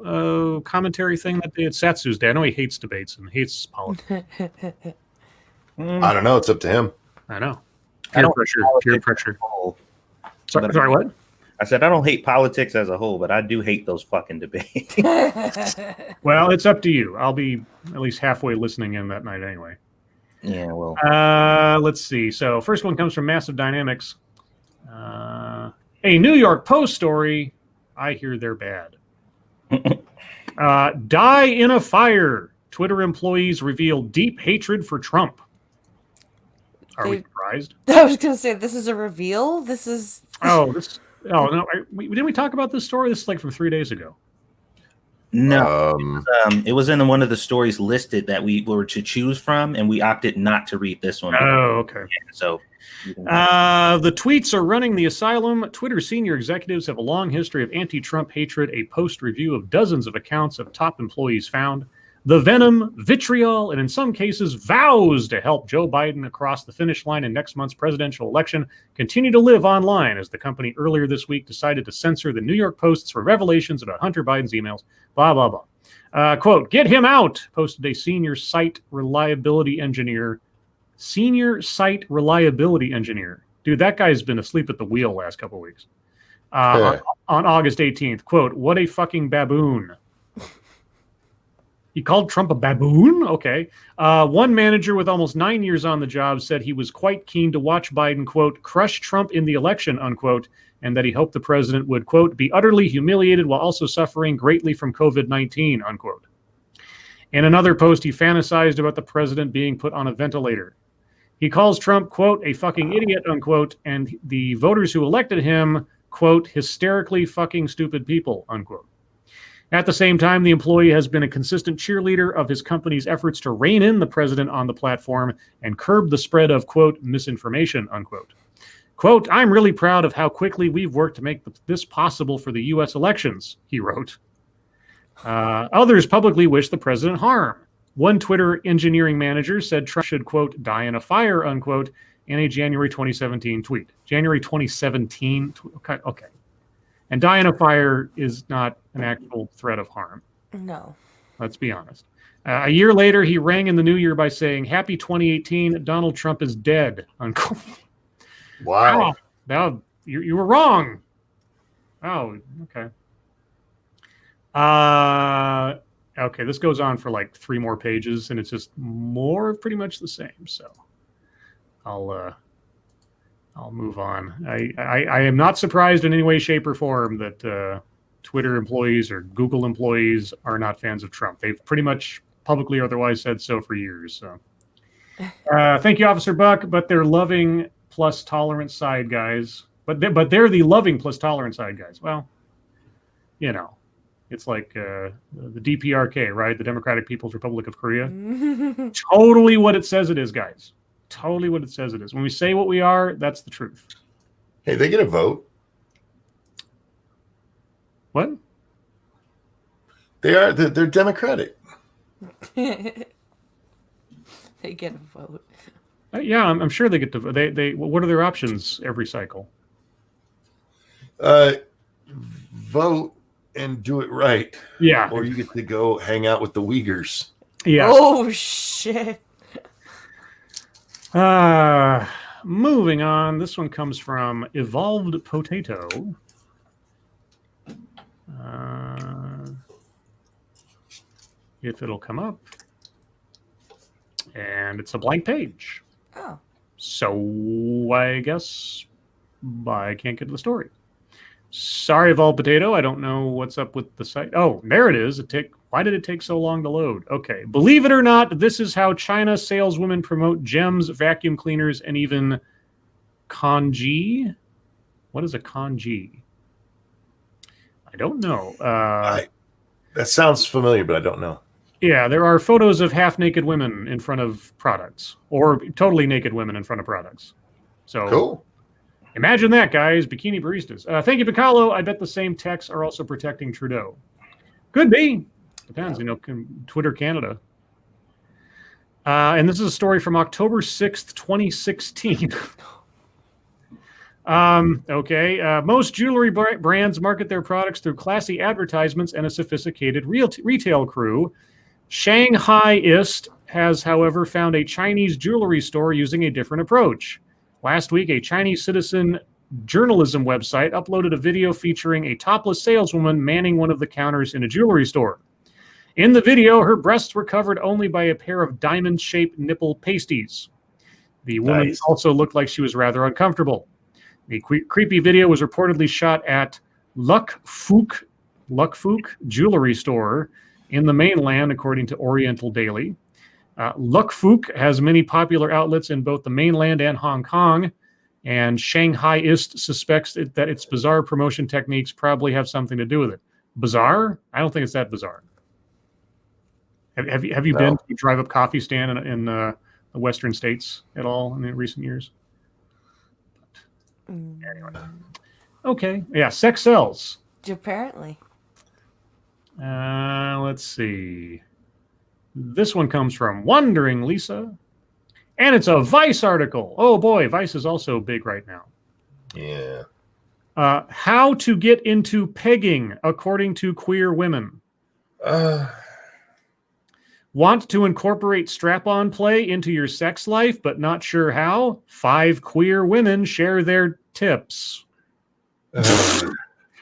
a commentary thing that day at Satsu's day? I know he hates debates and hates politics. I don't know. It's up to him. I know. Peer pressure. Sorry, what? I said I don't hate politics as a whole, but I do hate those fucking debates. Well, it's up to you. I'll be at least halfway listening in that night anyway. Yeah, well. Let's see. So first one comes from Massive Dynamics. A New York Post story. I hear they're bad. Die in a fire. Twitter employees reveal deep hatred for Trump. Are we surprised? I was going to say, this is a reveal? This is... Oh, no. Didn't we talk about this story? This is like from 3 days ago. No, it was in one of the stories listed that we were to choose from, and we opted not to read this one. Oh, okay. So the tweets are running the asylum. Twitter senior executives have a long history of anti-Trump hatred. A post-review of dozens of accounts of top employees found the venom, vitriol, and in some cases vows to help Joe Biden across the finish line in next month's presidential election continue to live online as the company earlier this week decided to censor the New York Post's for revelations about Hunter Biden's emails. Blah, blah, blah. Quote, "Get him out," posted a senior site reliability engineer. Dude, that guy's been asleep at the wheel last couple of weeks. On August 18th, quote, "What a fucking baboon." He called Trump a baboon? Okay. One manager with almost 9 years on the job said he was quite keen to watch Biden, quote, "crush Trump in the election," unquote, and that he hoped the president would, quote, "be utterly humiliated while also suffering greatly from COVID-19, unquote. In another post, he fantasized about the president being put on a ventilator. He calls Trump, quote, "a fucking idiot," unquote, and the voters who elected him, quote, "hysterically fucking stupid people," unquote. At the same time, the employee has been a consistent cheerleader of his company's efforts to rein in the president on the platform and curb the spread of, quote, "misinformation," unquote. Quote, "I'm really proud of how quickly we've worked to make this possible for the U.S. elections," he wrote. Others publicly wish the president harm. One Twitter engineering manager said Trump should, quote, "die in a fire," unquote, in a January 2017 tweet. January 2017? Okay. And die in a fire is not an actual threat of harm. No. Let's be honest. A year later, he rang in the new year by saying, "Happy 2018, Donald Trump is dead," unquote. Wow. Now, you were wrong. Oh, okay. Okay, this goes on for like 3 more pages, and it's just pretty much the same. So I'll move on. I am not surprised in any way, shape, or form that Twitter employees or Google employees are not fans of Trump. They've pretty much publicly or otherwise said so for years. So, thank you, Officer Buck. But they're loving plus tolerant side guys. But they're the loving plus tolerant side guys. Well, you know, it's like the DPRK, right? The Democratic People's Republic of Korea. Totally what it says it is, guys. Totally what it says it is. When we say what we are, that's the truth. Hey, they get a vote. What? They're Democratic. They get a vote. Yeah, I'm sure they get to vote. They what are their options every cycle? Vote and do it right. Yeah. Or you get to go hang out with the Uyghurs. Yeah. Oh, shit. Moving on. This one comes from Evolved Potato. If it'll come up. And it's a blank page. Oh. So I guess I can't get to the story. Sorry, Evolved Potato. I don't know what's up with the site. Oh, there it is. Why did it take so long to load? Okay. Believe it or not, this is how China saleswomen promote gems, vacuum cleaners, and even kanji. What is a kanji? I don't know. That sounds familiar, but I don't know. Yeah, there are photos of half-naked women in front of products, or totally naked women in front of products. So cool. Imagine that, guys. Bikini baristas. Thank you, Piccolo. I bet the same techs are also protecting Trudeau. Could be. Depends, Twitter Canada. And this is a story from October 6th, 2016. Okay. Most jewelry brands market their products through classy advertisements and a sophisticated retail crew. Shanghaiist has, however, found a Chinese jewelry store using a different approach. Last week, a Chinese citizen journalism website uploaded a video featuring a topless saleswoman manning one of the counters in a jewelry store. In the video, her breasts were covered only by a pair of diamond-shaped nipple pasties. The woman also looked like she was rather uncomfortable. The creepy video was reportedly shot at Luk Fook jewelry store in the mainland, according to Oriental Daily. Luk Fook has many popular outlets in both the mainland and Hong Kong, and Shanghaiist suspects that its bizarre promotion techniques probably have something to do with it. Bizarre? I don't think it's that bizarre. Have you No. been to drive up coffee stand in the western states at all in the recent years? Anyway. Okay. Yeah, sex sells. Apparently. Let's see. This one comes from Wondering Lisa. And it's a Vice article. Oh boy, Vice is also big right now. Yeah. How to get into pegging according to queer women. Want to incorporate strap-on play into your sex life, but not sure how? 5 queer women share their tips.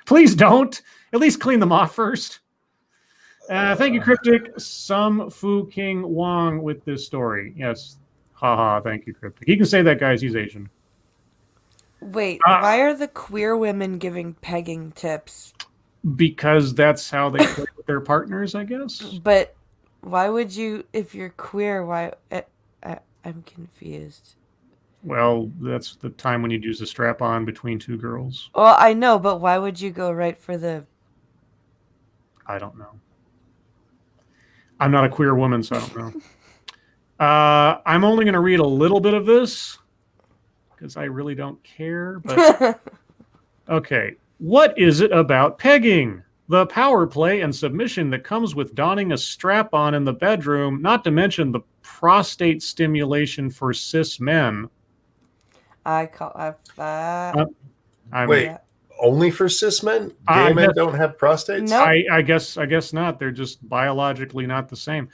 Please don't. At least clean them off first. Thank you, Cryptic. Some Fu King Wong with this story. Yes. Haha, thank you, Cryptic. He can say that, guys. He's Asian. Wait, why are the queer women giving pegging tips? Because that's how they play with their partners, I guess. But why would you, if you're queer, why... I'm confused. Well, that's the time when you'd use a strap-on between 2 girls. Well, I know, but why would you go right for the... I don't know. I'm not a queer woman, so I don't know. I'm only going to read a little bit of this because I really don't care. But okay. What is it about pegging? The power play and submission that comes with donning a strap-on in the bedroom, not to mention the prostate stimulation for cis men. Wait, yeah. only for cis men? Gay men don't have prostates? No. I guess not. They're just biologically not the same.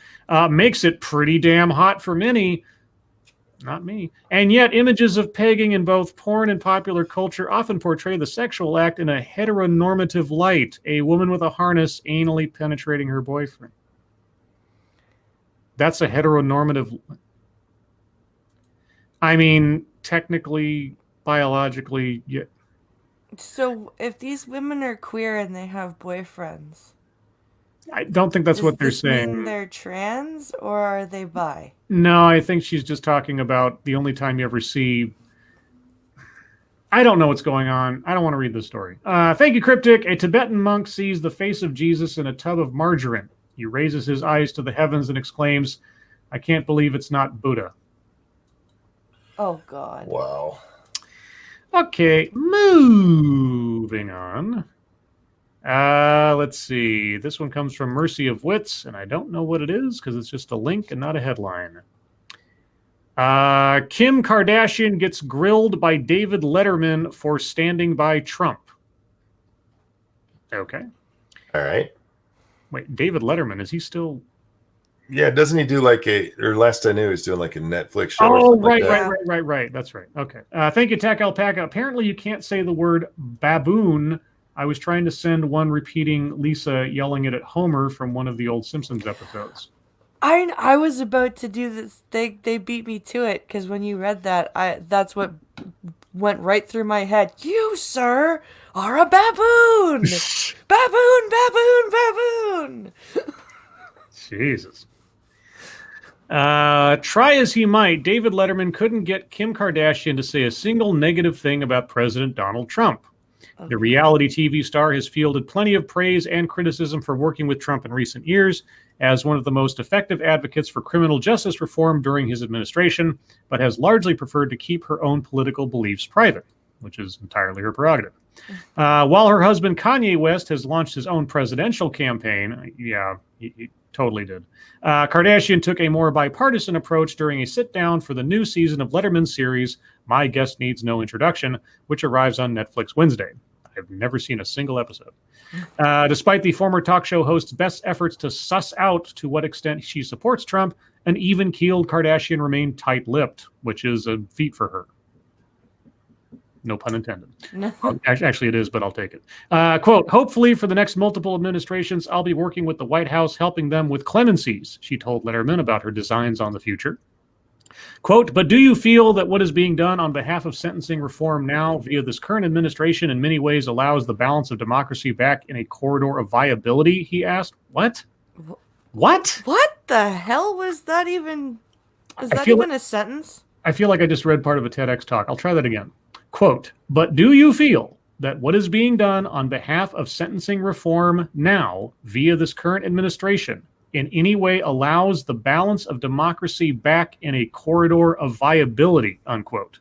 Makes it pretty damn hot for many. Not me. And yet images of pegging in both porn and popular culture often portray the sexual act in a heteronormative light. A woman with a harness anally penetrating her boyfriend. That's a heteronormative... I mean, technically, biologically... Yeah. So if these women are queer and they have boyfriends... I don't think that's what they're does this mean saying. they're trans or are they bi? No, I think she's just talking about the only time you ever see... I don't know what's going on. I don't want to read this story. Thank you, Cryptic. A Tibetan monk sees the face of Jesus in a tub of margarine. He raises his eyes to the heavens and exclaims, I can't believe it's not Buddha. Oh, God. Wow. Okay, moving on. Let's see. This one comes from Mercy of Wits, and I don't know what it is because it's just a link and not a headline. Kim Kardashian gets grilled by David Letterman for standing by Trump. Okay. All right. Wait, David Letterman, is he still... Yeah, doesn't he do like or last I knew he was doing like a Netflix show or Oh, something like that. right. That's right. Okay. Thank you, Tack Alpaca. Apparently you can't say the word baboon. I was trying to send one repeating Lisa yelling it at Homer from one of the old Simpsons episodes. I was about to do this. They beat me to it because when you read that, that's what went right through my head. You, sir, are a baboon! Baboon! Jesus. Try as he might, David Letterman couldn't get Kim Kardashian to say a single negative thing about President Donald Trump. Okay. The reality TV star has fielded plenty of praise and criticism for working with Trump in recent years as one of the most effective advocates for criminal justice reform during his administration, but has largely preferred to keep her own political beliefs private, which is entirely her prerogative. While her husband Kanye West has launched his own presidential campaign, yeah, he totally did. Kardashian took a more bipartisan approach during a sit-down for the new season of Letterman's series, My Guest Needs No Introduction, which arrives on Netflix Wednesday. I've never seen a single episode. Despite the former talk show host's best efforts to suss out to what extent she supports Trump, an even-keeled Kardashian remained tight-lipped, which is a feat for her. No pun intended. Actually, it is, but I'll take it. Quote, hopefully for the next multiple administrations, I'll be working with the White House, helping them with clemencies, she told Letterman about her designs on the future. Quote, but do you feel that what is being done on behalf of sentencing reform now via this current administration in many ways allows the balance of democracy back in a corridor of viability? He asked. What? What? What the hell was that even? Is that even a sentence? I feel like I just read part of a TEDx talk. I'll try that again. Quote, but do you feel that what is being done on behalf of sentencing reform now via this current administration in any way allows the balance of democracy back in a corridor of viability, unquote.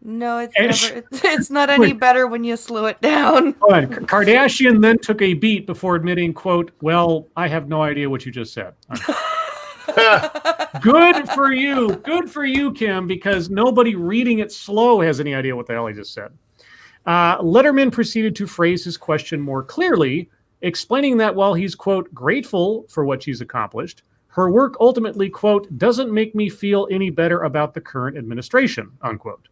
No, it's not any better when you slow it down. Kardashian then took a beat before admitting, quote, well, I have no idea what you just said. Good for you. Good for you, Kim, because nobody reading it slow has any idea what the hell he just said. Letterman proceeded to phrase his question more clearly, explaining that while he's, quote, grateful for what she's accomplished, her work ultimately, quote, doesn't make me feel any better about the current administration, unquote.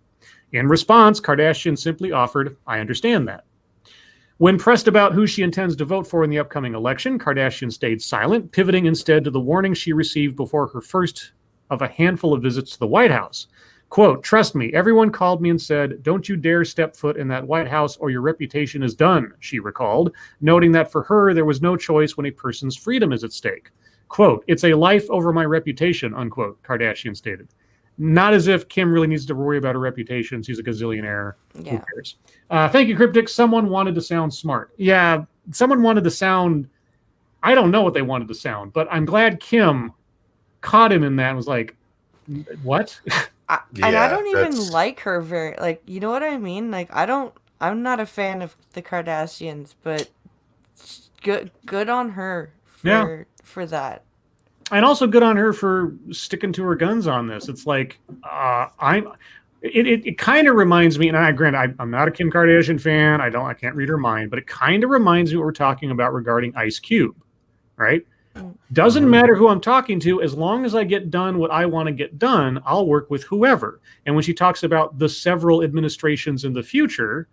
In response, Kardashian simply offered, I understand that. When pressed about who she intends to vote for in the upcoming election, Kardashian stayed silent, pivoting instead to the warning she received before her first of a handful of visits to the White House. Quote, trust me, everyone called me and said, don't you dare step foot in that White House or your reputation is done, she recalled, noting that for her, there was no choice when a person's freedom is at stake. Quote, it's a life over my reputation, unquote, Kardashian stated. Not as if Kim really needs to worry about her reputation. She's a gazillionaire. Yeah. Who cares? Thank you, Cryptic. Someone wanted to sound smart. Yeah, someone wanted to sound... I don't know what they wanted to sound, but I'm glad Kim caught him in that and was like, what? And I don't even like her very... Like, you know what I mean? Like, I'm not a fan of the Kardashians, but good on her for that. And also good on her for sticking to her guns on this. It's like, it kind of reminds me, and I'm not a Kim Kardashian fan. I can't read her mind, but it kind of reminds me what we're talking about regarding Ice Cube, right? Doesn't matter who I'm talking to, as long as I get done what I want to get done, I'll work with whoever. And when she talks about the several administrations in the future,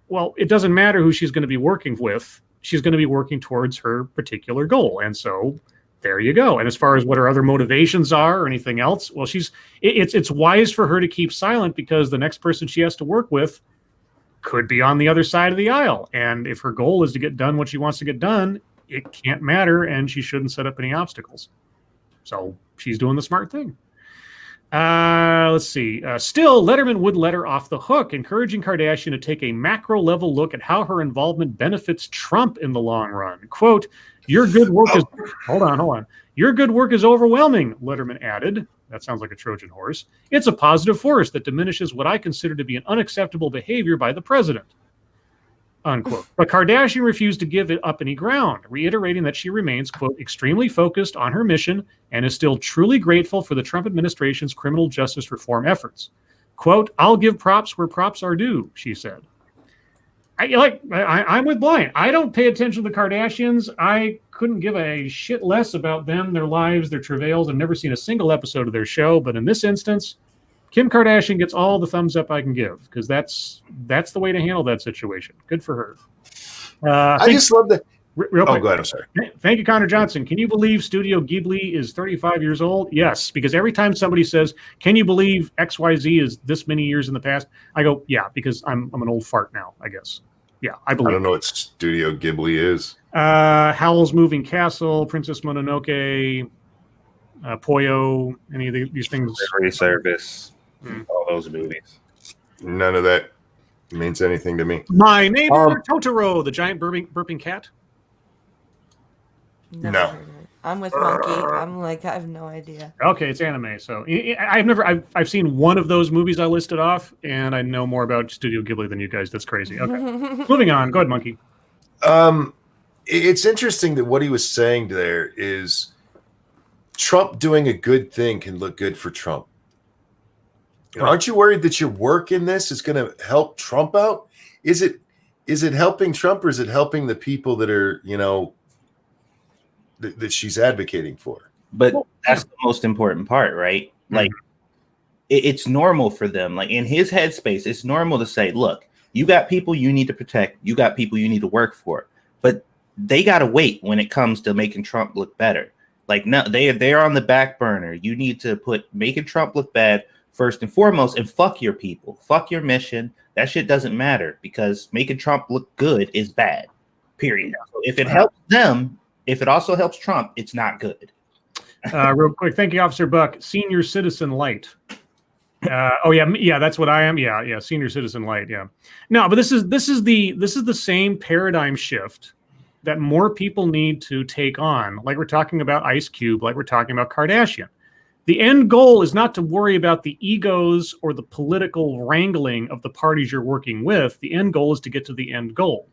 well, it doesn't matter who she's going to be working with. She's going to be working towards her particular goal. And so there you go. And as far as what her other motivations are or anything else, well, it's wise for her to keep silent because the next person she has to work with could be on the other side of the aisle. And if her goal is to get done what she wants to get done, it can't matter, and she shouldn't set up any obstacles. So she's doing the smart thing. Let's see. Still, Letterman would let her off the hook, encouraging Kardashian to take a macro-level look at how her involvement benefits Trump in the long run. Quote, your good work is... Hold on. Your good work is overwhelming, Letterman added. That sounds like a Trojan horse. It's a positive force that diminishes what I consider to be an unacceptable behavior by the president. Unquote. But Kardashian refused to give it up any ground, reiterating that she remains, quote, extremely focused on her mission and is still truly grateful for the Trump administration's criminal justice reform efforts. Quote, I'll give props where props are due, she said. I'm with Blind. I don't pay attention to the Kardashians. I couldn't give a shit less about them, their lives, their travails. I've never seen a single episode of their show. But in this instance, Kim Kardashian gets all the thumbs up I can give because that's the way to handle that situation. Good for her. I just love that. Real quick. Oh, go ahead. I'm sorry. Thank you, Connor Johnson. Can you believe Studio Ghibli is 35 years old? Yes, because every time somebody says, can you believe XYZ is this many years in the past? I go, yeah, because I'm an old fart now, I guess. Yeah, I believe. I don't know what Studio Ghibli is. Howl's Moving Castle, Princess Mononoke, Poyo, any of these things. Delivery Service, all those movies. None of that means anything to me. My Neighbor Totoro, the giant burping cat. No. I'm with Monkey. I'm like, I have no idea. Okay, it's anime. So I've seen one of those movies I listed off, and I know more about Studio Ghibli than you guys. That's crazy. Okay, moving on. Go ahead, Monkey. It's interesting that what he was saying there is Trump doing a good thing can look good for Trump. Aren't you worried that your work in this is going to help Trump out? Is it helping Trump, or is it helping the people that are, that she's advocating for? But that's the most important part, right? Like, it's normal for them. Like, in his headspace, it's normal to say, look, you got people you need to protect. You got people you need to work for. But they got to wait when it comes to making Trump look better. Like, no, they're on the back burner. You need to put making Trump look bad first and foremost, and fuck your people. Fuck your mission. That shit doesn't matter, because making Trump look good is bad, period. So if it helps them, if it also helps Trump, it's not good. Real quick, thank you, Officer Buck. Senior Citizen Light. Yeah, that's what I am. Yeah, senior citizen light. Yeah, no, but this is the same paradigm shift that more people need to take on. Like we're talking about Ice Cube, like we're talking about Kardashian. The end goal is not to worry about the egos or the political wrangling of the parties you're working with. The end goal is to get to the end goal.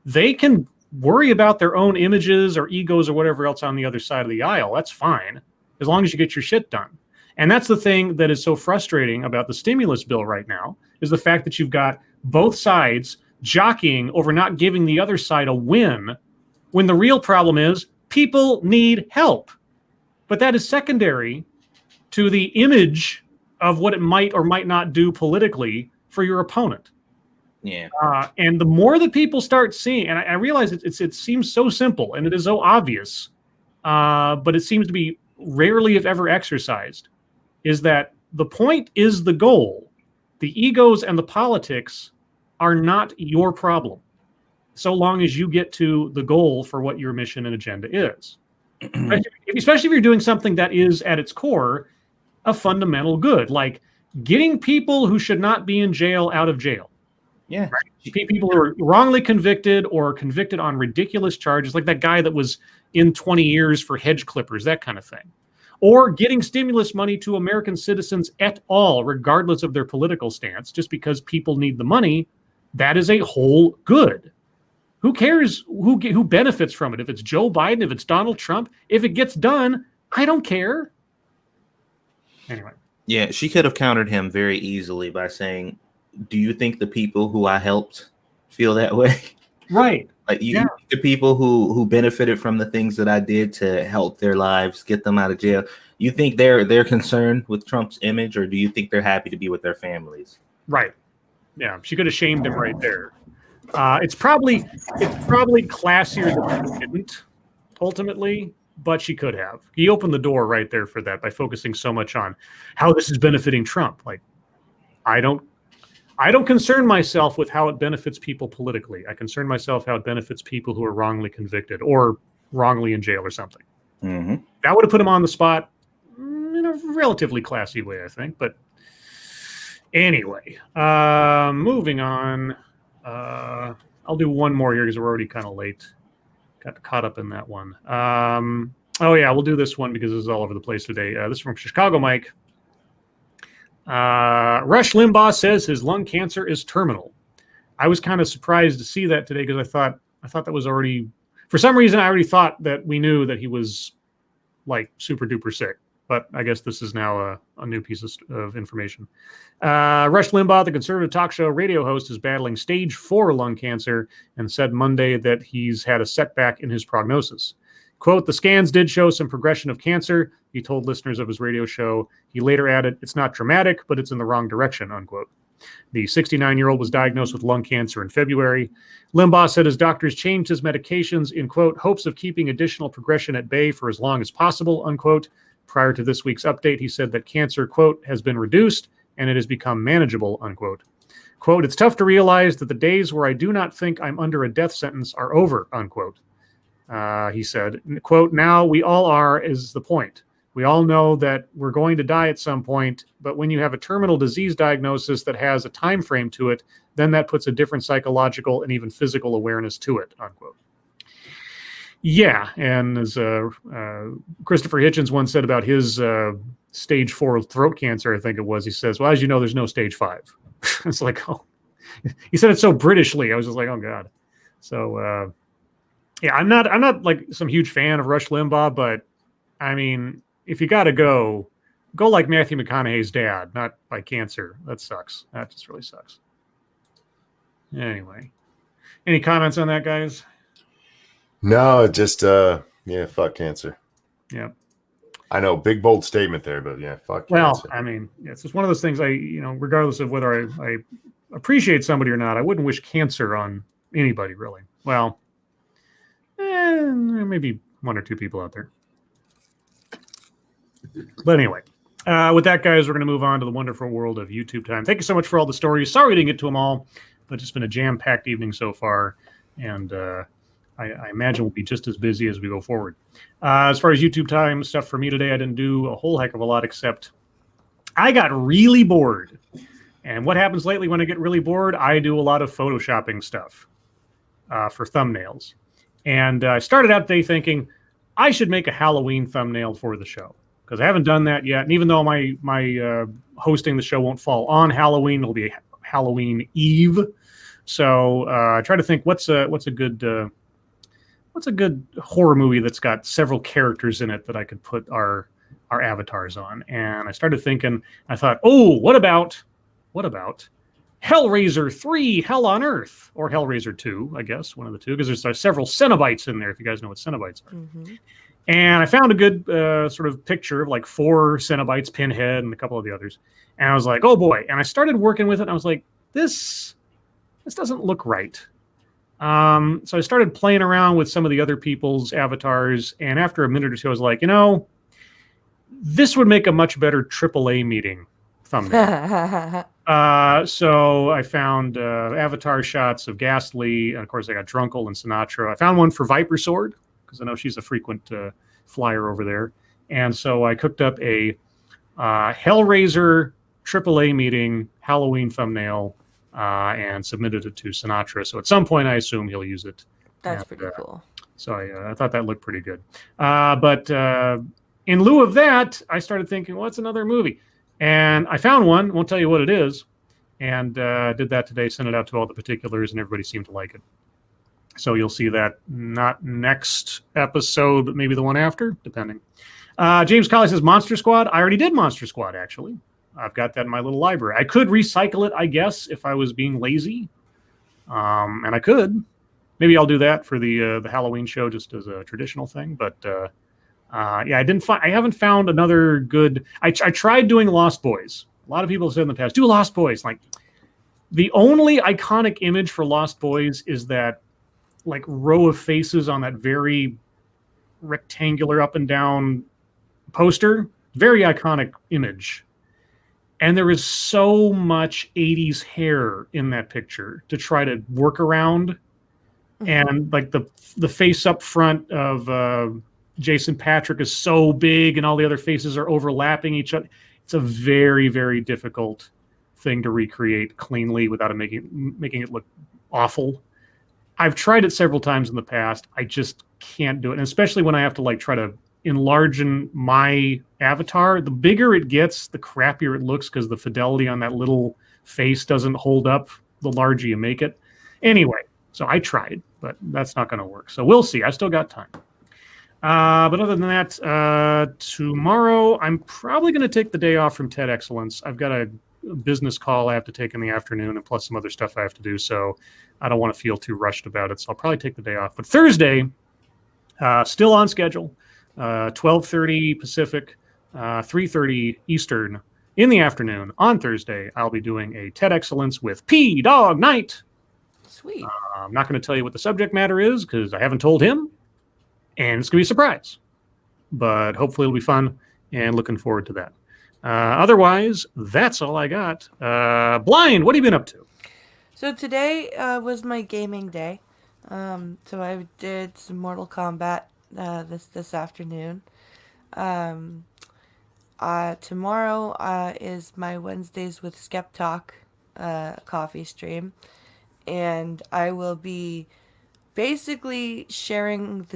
They can worry about their own images or egos or whatever else on the other side of the aisle. That's fine, as long as you get your shit done. And that's the thing that is so frustrating about the stimulus bill right now, is the fact that you've got both sides jockeying over not giving the other side a win, when the real problem is people need help. But that is secondary to the image of what it might or might not do politically for your opponent. Yeah. And the more that people start seeing, and I realize it seems so simple and it is so obvious, but it seems to be rarely, if ever, exercised, is that the point is the goal. The egos and the politics are not your problem, so long as you get to the goal for what your mission and agenda is. Especially if you're doing something that is, at its core, a fundamental good, like getting people who should not be in jail out of jail. Yeah. Right? People who are wrongly convicted or convicted on ridiculous charges, like that guy that was in 20 years for hedge clippers, that kind of thing. Or getting stimulus money to American citizens at all, regardless of their political stance, just because people need the money. That is a whole good. Who cares who benefits from it? If it's Joe Biden, if it's Donald Trump, if it gets done, I don't care. Anyway. Yeah, she could have countered him very easily by saying, do you think the people who I helped feel that way? Right. Like the people who benefited from the things that I did to help their lives, get them out of jail. You think they're concerned with Trump's image, or do you think they're happy to be with their families? Right. Yeah, she could have shamed him right there. It's probably classier that she didn't ultimately, but she could have. He opened the door right there for that by focusing so much on how this is benefiting Trump. Like, I don't concern myself with how it benefits people politically. I concern myself how it benefits people who are wrongly convicted or wrongly in jail or something. Mm-hmm. That would have put him on the spot in a relatively classy way, I think. But anyway, moving on. I'll do one more here because we're already kind of late. Got caught up in that one. We'll do this one because this is all over the place today. This is from Chicago Mike. Rush Limbaugh says his lung cancer is terminal. I was kind of surprised to see that today because I thought that was already, for some reason, I already thought that we knew that he was like super duper sick. But I guess this is now a new piece of information. Rush Limbaugh, the conservative talk show radio host, is battling stage 4 lung cancer and said Monday that he's had a setback in his prognosis. Quote, the scans did show some progression of cancer, he told listeners of his radio show. He later added, it's not dramatic, but it's in the wrong direction, unquote. The 69-year-old was diagnosed with lung cancer in February. Limbaugh said his doctors changed his medications in, quote, hopes of keeping additional progression at bay for as long as possible, unquote. Prior to this week's update, he said that cancer, quote, has been reduced and it has become manageable, unquote. Quote, it's tough to realize that the days where I do not think I'm under a death sentence are over, unquote. He said, quote, now we all are is the point. We all know that we're going to die at some point, but when you have a terminal disease diagnosis that has a time frame to it, then that puts a different psychological and even physical awareness to it, unquote. Yeah, and as Christopher Hitchens once said about his stage 4 throat cancer, I think it was, he says, well, as you know, there's no stage 5. It's like, oh, he said it so Britishly. I was just like, oh, God. So, yeah, I'm not like some huge fan of Rush Limbaugh, but I mean, if you got to go like Matthew McConaughey's dad, not by cancer. That sucks. That just really sucks. Anyway, any comments on that, guys? No, just fuck cancer. Yeah. I know, big bold statement there, but yeah, fuck cancer. I mean, it's just one of those things regardless of whether I appreciate somebody or not, I wouldn't wish cancer on anybody, really. Well, maybe one or two people out there. But anyway, with that, guys, we're going to move on to the wonderful world of YouTube time. Thank you so much for all the stories. Sorry we didn't get to them all, but it's been a jam-packed evening so far, and I imagine we'll be just as busy as we go forward. As far as YouTube time stuff for me today, I didn't do a whole heck of a lot except I got really bored. And what happens lately when I get really bored? I do a lot of photoshopping stuff for thumbnails. And I started out today thinking I should make a Halloween thumbnail for the show because I haven't done that yet. And even though my hosting the show won't fall on Halloween, it'll be Halloween Eve. So I try to think what's a good horror movie that's got several characters in it that I could put our avatars on. And I started thinking, I thought, oh, what about Hellraiser 3, Hell on Earth, or Hellraiser 2, I guess, one of the two, because there's several Cenobites in there, if you guys know what Cenobites are. Mm-hmm. And I found a good sort of picture of like 4 Cenobites, Pinhead, and a couple of the others. And I was like, oh boy. And I started working with it, and I was like, this doesn't look right. So I started playing around with some of the other people's avatars, and after a minute or two, I was like, this would make a much better AAA meeting thumbnail. So I found avatar shots of Ghastly, and of course I got Drunkle and Sinatra. I found one for Viper Sword, because I know she's a frequent flyer over there. And so I cooked up a Hellraiser AAA meeting Halloween thumbnail and submitted it to Sinatra. So at some point, I assume he'll use it. That's pretty cool. So I thought that looked pretty good. But in lieu of that, I started thinking, what's another movie? And I found one, won't tell you what it is, and did that today, sent it out to all the particulars, and everybody seemed to like it. So you'll see that not next episode, but maybe the one after, depending. James Colley says Monster Squad. I already did Monster Squad, actually. I've got that in my little library. I could recycle it, I guess, if I was being lazy. And I could. Maybe I'll do that for the Halloween show just as a traditional thing. But I haven't found another good. I tried doing Lost Boys. A lot of people have said in the past, do Lost Boys. Like, the only iconic image for Lost Boys is that like row of faces on that very rectangular up and down poster. Very iconic image. And there is so much 80s hair in that picture to try to work around. Mm-hmm. And like the face up front of Jason Patrick is so big and all the other faces are overlapping each other. It's a very, very difficult thing to recreate cleanly without making it look awful. I've tried it several times in the past. I just can't do it. And especially when I have to like try to enlarge my avatar, the bigger it gets, the crappier it looks because the fidelity on that little face doesn't hold up the larger you make it. Anyway, so I tried, but that's not going to work. So we'll see. I still got time. But other than that, tomorrow I'm probably going to take the day off from TED Excellence. I've got a business call I have to take in the afternoon and plus some other stuff I have to do. So I don't want to feel too rushed about it. So I'll probably take the day off. But Thursday, still on schedule. 12:30 Pacific, 3:30 Eastern in the afternoon on Thursday. I'll be doing a TED Excellence with P Dog Night. Sweet. I'm not going to tell you what the subject matter is because I haven't told him, and it's going to be a surprise. But hopefully it'll be fun, and looking forward to that. Otherwise, that's all I got. Blind, what have you been up to? So today was my gaming day. So I did some Mortal Kombat this afternoon. Tomorrow is my Wednesdays with Skep Talk coffee stream, and I will be basically sharing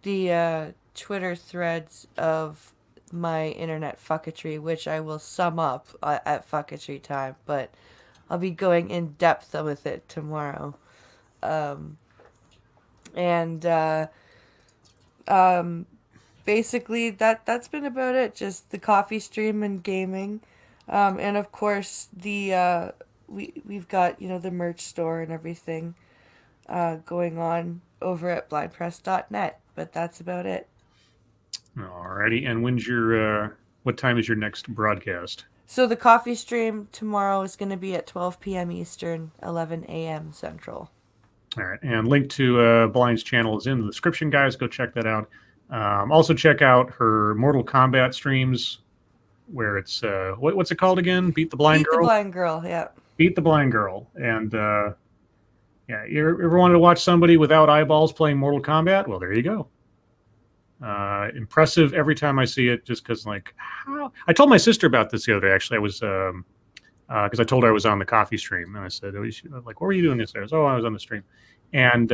the Twitter threads of my internet fucketry, which I will sum up at fucketry time, but I'll be going in depth with it tomorrow. Basically that's been about it. Just the coffee stream and gaming, and of course the we've got the merch store and everything going on over at blindpress.net, but that's about it. Alrighty, and when's your what time is your next broadcast? So the coffee stream tomorrow is going to be at 12 p.m. Eastern, 11 a.m. Central. All right, and link to Blind's channel is in the description, guys. Go check that out. Also check out her Mortal Kombat streams, where it's what's it called again? Beat the Blind Girl. Beat the Blind Girl, yeah. Beat the Blind Girl, and yeah, you ever wanted to watch somebody without eyeballs playing Mortal Kombat? Well, there you go. Impressive every time I see it, just because like how I told my sister about this the other day. Actually, I was because I told her I was on the coffee stream, and I said, "Oh, like, what were you doing yesterday?" Oh, I was on the stream, and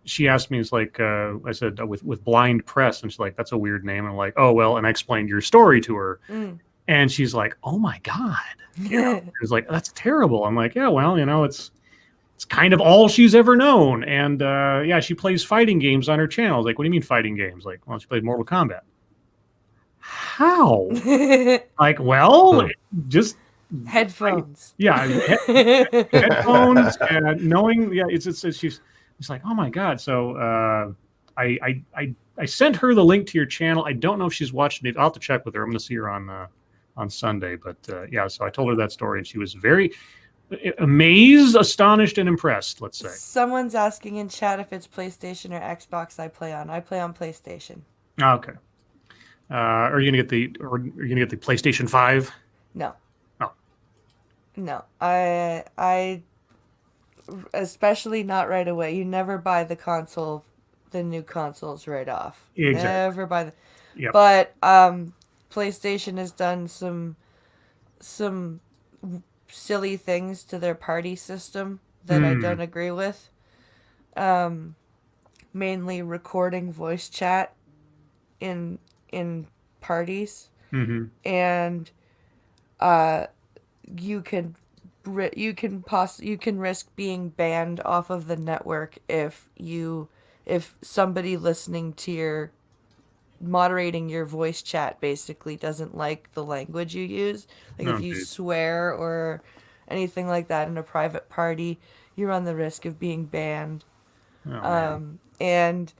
she asked me, "It's like," I said, with blind press," and she's like, "That's a weird name." And I'm like, "Oh well," and I explained your story to her, and she's like, "Oh my god," it was like, "That's terrible." I'm like, "Yeah, well, it's kind of all she's ever known," and yeah, she plays fighting games on her channel. I was like, "What do you mean fighting games?" Like, well, she plays Mortal Kombat. How? Like, well, just headphones. Headphones and knowing. Yeah, she's like, oh my god. So I sent her the link to your channel. I don't know if she's watching it. I'll have to check with her. I'm going to see her on Sunday. But yeah, so I told her that story, and she was very amazed, astonished, and impressed. Let's say. Someone's asking in chat if it's PlayStation or Xbox I play on. I play on PlayStation. Okay. Are you gonna get the PlayStation 5? No. Oh. No. I especially not right away. You never buy the new consoles right off. Exactly. Never buy the. Yep. But PlayStation has done some silly things to their party system that I don't agree with. Mainly recording voice chat in parties, and you can risk being banned off of the network if somebody listening to your moderating your voice chat basically doesn't like the language you use. Like if you swear or anything like that in a private party, you run the risk of being banned. And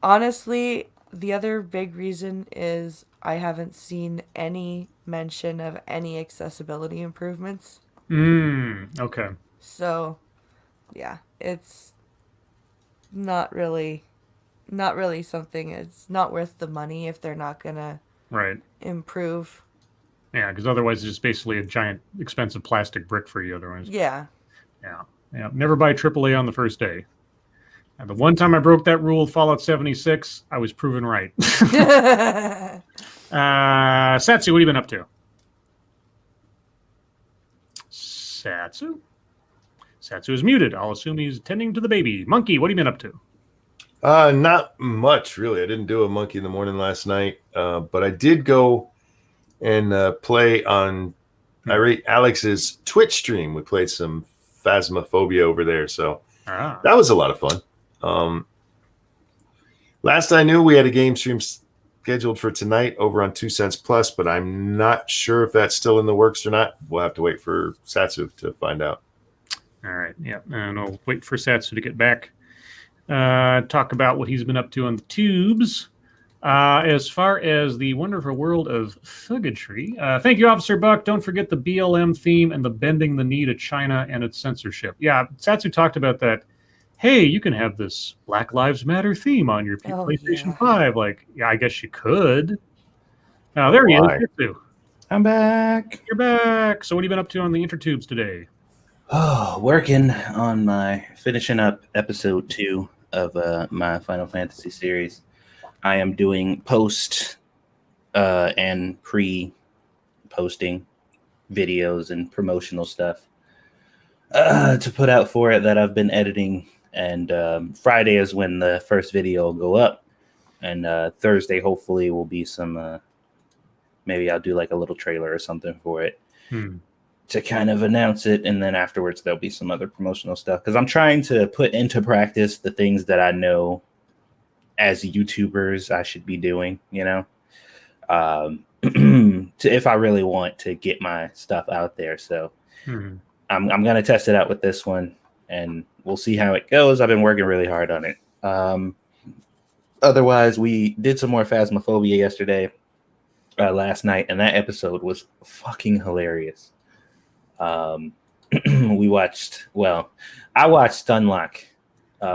honestly, the other big reason is I haven't seen any mention of any accessibility improvements. Okay. So, yeah, it's not really something. It's not worth the money if they're not gonna improve. Yeah, because otherwise it's just basically a giant expensive plastic brick for you. Otherwise. Yeah. Never buy AAA on the first day. And the one time I broke that rule with Fallout 76, I was proven right. Satsu, what have you been up to? Satsu is muted. I'll assume he's tending to the baby. Monkey, what have you been up to? Not much, really. I didn't do a Monkey in the Morning last night, but I did go and play on Irate Alex's Twitch stream. We played some Phasmophobia over there, so that was a lot of fun. Last I knew, we had a game stream scheduled for tonight over on 2 Cents Plus, but I'm not sure if that's still in the works or not. We'll have to wait for Satsu to find out. All right, yeah, and I'll wait for Satsu to get back. Talk about what he's been up to on the tubes. As far as the wonderful world of thuggetry, thank you, Officer Buck. Don't forget the BLM theme and the bending the knee to China and its censorship. Yeah, Satsu talked about that. Hey, you can have this Black Lives Matter theme on your PlayStation 5. Like, yeah, I guess you could. Oh, there he is. Satsu. I'm back. You're back. So what have you been up to on the intertubes today? Oh, working on finishing up episode 2 of my Final Fantasy series. I am doing post and pre-posting videos and promotional stuff to put out for it that I've been editing. And Friday is when the first video will go up. And Thursday, hopefully, will be some... maybe I'll do like a little trailer or something for it to kind of announce it. And then afterwards, there'll be some other promotional stuff. Because I'm trying to put into practice the things that I know as YouTubers I should be doing, if I really want to get my stuff out there. So I'm going to test it out with this one. And we'll see how it goes. I've been working really hard on it. Otherwise, we did some more Phasmophobia yesterday, last night, and that episode was fucking hilarious. I watched Stunlock,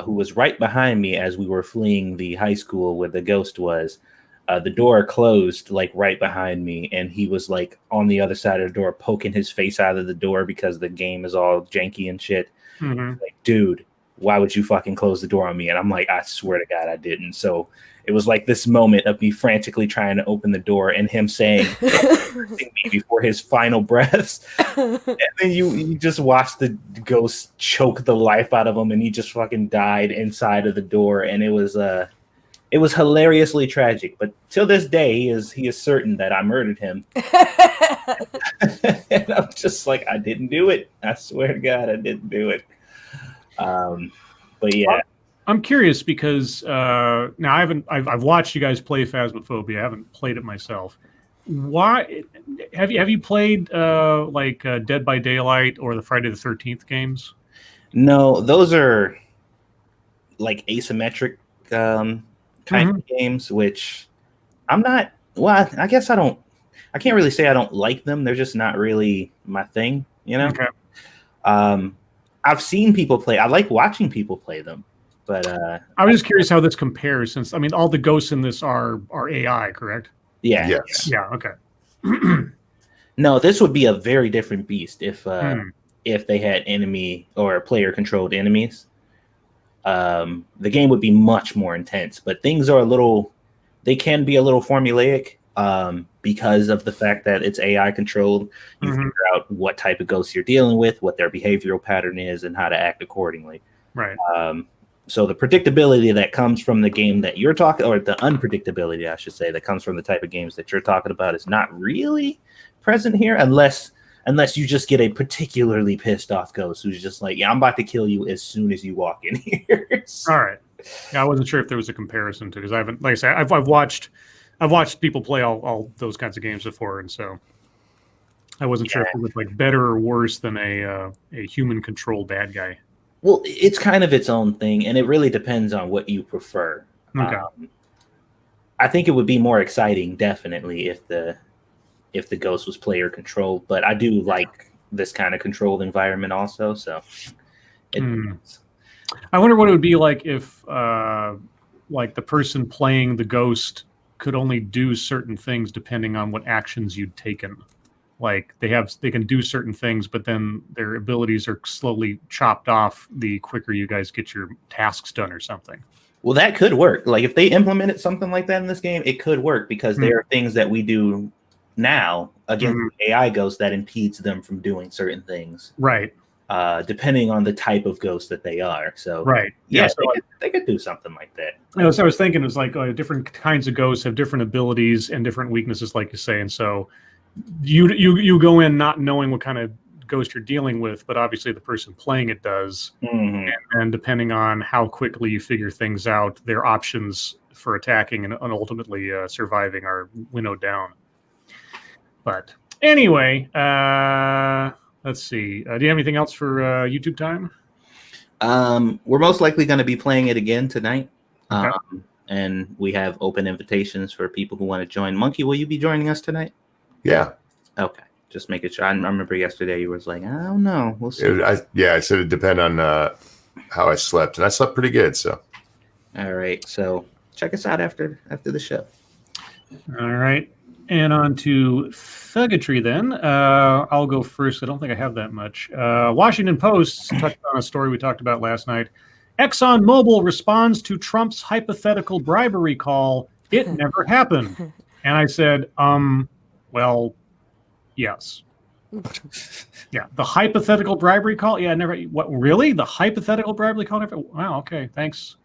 who was right behind me as we were fleeing the high school where the ghost was. The door closed like right behind me, and he was like on the other side of the door, poking his face out of the door because the game is all janky and shit. Like, dude, why would you fucking close the door on me? And I'm like, I swear to God, I didn't. So it was like this moment of me frantically trying to open the door and him saying me before his final breaths. And then you just watch the ghost choke the life out of him, and he just fucking died inside of the door. And it was hilariously tragic. But till this day, he is certain that I murdered him. And I'm just like, I didn't do it. I swear to God, I didn't do it. But yeah. I'm curious because now I've watched you guys play Phasmophobia. I haven't played it myself. Why have you played Dead by Daylight or the Friday the 13th games? No, those are like asymmetric kind of games, which I'm not. Well, I guess I can't really say I don't like them. They're just not really my thing, you know. Okay. I've seen people play. I like watching people play them. But I was just curious how this compares, since I mean all the ghosts in this are AI, correct? Yeah. Yes. Yeah. Okay. No, this would be a very different beast if they had enemy or player controlled enemies. The game would be much more intense, but things are they can be a little formulaic because of the fact that it's AI controlled. You figure out what type of ghosts you're dealing with, what their behavioral pattern is, and how to act accordingly. Right. So the predictability that comes from the game that you're talking, or the unpredictability, I should say, that comes from the type of games that you're talking about is not really present here, unless you just get a particularly pissed off ghost who's just like, yeah, I'm about to kill you as soon as you walk in here. All right. Yeah, I wasn't sure if there was a comparison to, because I haven't, like I said, I've watched people play all those kinds of games before, and so I wasn't sure if it was like better or worse than a human controlled bad guy. Well, it's kind of its own thing, and it really depends on what you prefer. Okay. I think it would be more exciting, definitely, if the ghost was player controlled. But I do like this kind of controlled environment also. So, I wonder what it would be like if, like the person playing the ghost could only do certain things depending on what actions you'd taken. Like they can do certain things, but then their abilities are slowly chopped off the quicker you guys get your tasks done or something. Well, that could work. Like if they implemented something like that in this game, it could work because there are things that we do now against AI ghosts that impedes them from doing certain things. Right. Depending on the type of ghost that they are. So right. Yeah, so they could do something like that. You know, so I was thinking it was like different kinds of ghosts have different abilities and different weaknesses, like you say, and so you go in not knowing what kind of ghost you're dealing with, but obviously the person playing it does. And depending on how quickly you figure things out, their options for attacking and ultimately surviving are winnowed down. But anyway, let's see. Do you have anything else for YouTube time? We're most likely going to be playing it again tonight. Okay. And we have open invitations for people who want to join. Monkey, will you be joining us tonight? Yeah. Okay. Just make it sure. I remember yesterday you was like, I don't know. We'll see. I said it depend on how I slept, and I slept pretty good. So. All right. So check us out after the show. All right. And on to Thuggetry then. I'll go first. I don't think I have that much. Washington Post touched on a story we talked about last night. ExxonMobil responds to Trump's hypothetical bribery call. It never happened. And I said, well, yes. Yeah, the hypothetical bribery call? Yeah, never. What, really? The hypothetical bribery call? Never? Wow, okay, thanks.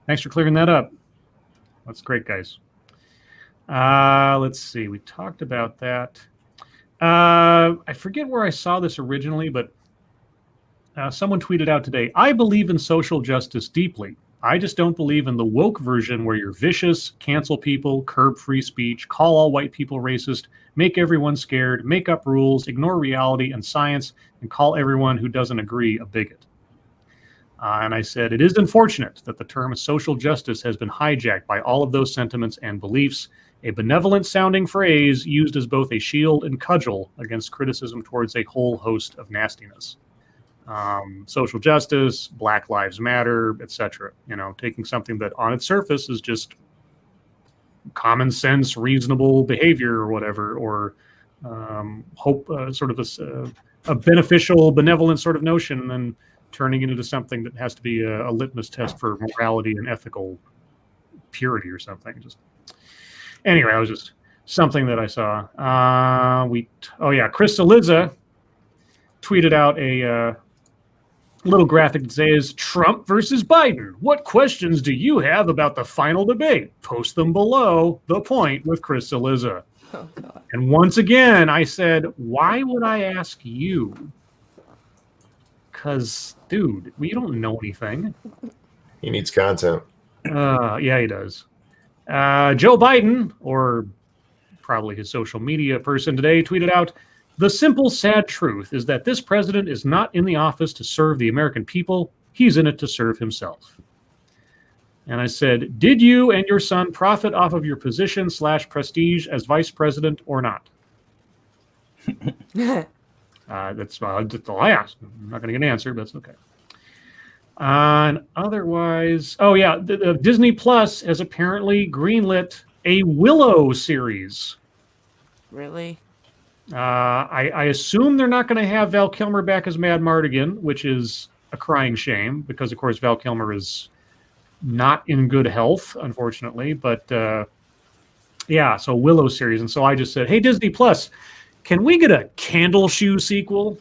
Thanks for clearing that up. That's great, guys. Let's see. We talked about that. I forget where I saw this originally, but someone tweeted out today, I believe in social justice deeply. I just don't believe in the woke version where you're vicious, cancel people, curb free speech, call all white people racist, make everyone scared, make up rules, ignore reality and science, and call everyone who doesn't agree a bigot. And I said, it is unfortunate that the term social justice has been hijacked by all of those sentiments and beliefs, a benevolent-sounding phrase used as both a shield and cudgel against criticism towards a whole host of nastiness. Social justice, Black Lives Matter, etc. You know, taking something that on its surface is just common sense, reasonable behavior or whatever, or hope, sort of a beneficial, benevolent sort of notion, and then turning it into something that has to be a litmus test for morality and ethical purity or something. Just anyway, it was just something that I saw. Chris Eliza tweeted out a little graphic that says, Trump versus Biden. What questions do you have about the final debate? Post them below. The Point with Chris Eliza. Oh, God. And once again, I said, why would I ask you? Because, dude, we don't know anything. He needs content. Yeah, he does. Joe Biden, or probably his social media person today, tweeted out, the simple, sad truth is that this president is not in the office to serve the American people. He's in it to serve himself. And I said, did you and your son profit off of your position / prestige as vice president or not? That's all I asked. I'm not going to get an answer, but it's okay. And otherwise, the Disney Plus has apparently greenlit a Willow series. Really? I assume they're not going to have Val Kilmer back as Mad Mardigan, which is a crying shame because, of course, Val Kilmer is not in good health, unfortunately. But so Willow series. And so I just said, hey, Disney Plus, can we get a Candle Shoe sequel?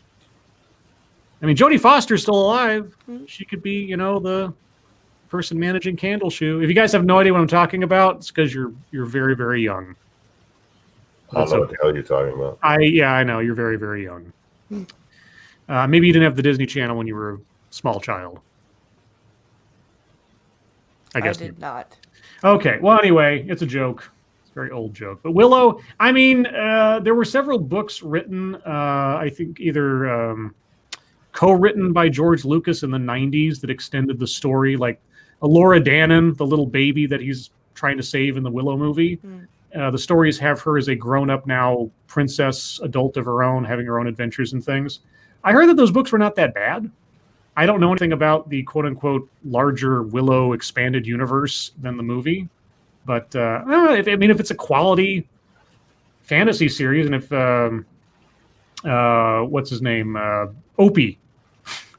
I mean, Jodie Foster's still alive. She could be, the person managing Candle Shoe. If you guys have no idea what I'm talking about, it's because you're very, very young. I don't know what the hell you're talking about. I know. You're very, very young. Maybe you didn't have the Disney Channel when you were a small child. I guess I did not. Okay. Well, anyway, it's a joke. It's a very old joke. But Willow, I mean, there were several books written, I think either co-written by George Lucas in the 90s that extended the story, like Elora Danan, the little baby that he's trying to save in the Willow movie. The stories have her as a grown-up now princess, adult of her own, having her own adventures and things. I heard that those books were not that bad. I don't know anything about the quote-unquote larger Willow expanded universe than the movie. But, if it's a quality fantasy series, and if, what's his name? Opie,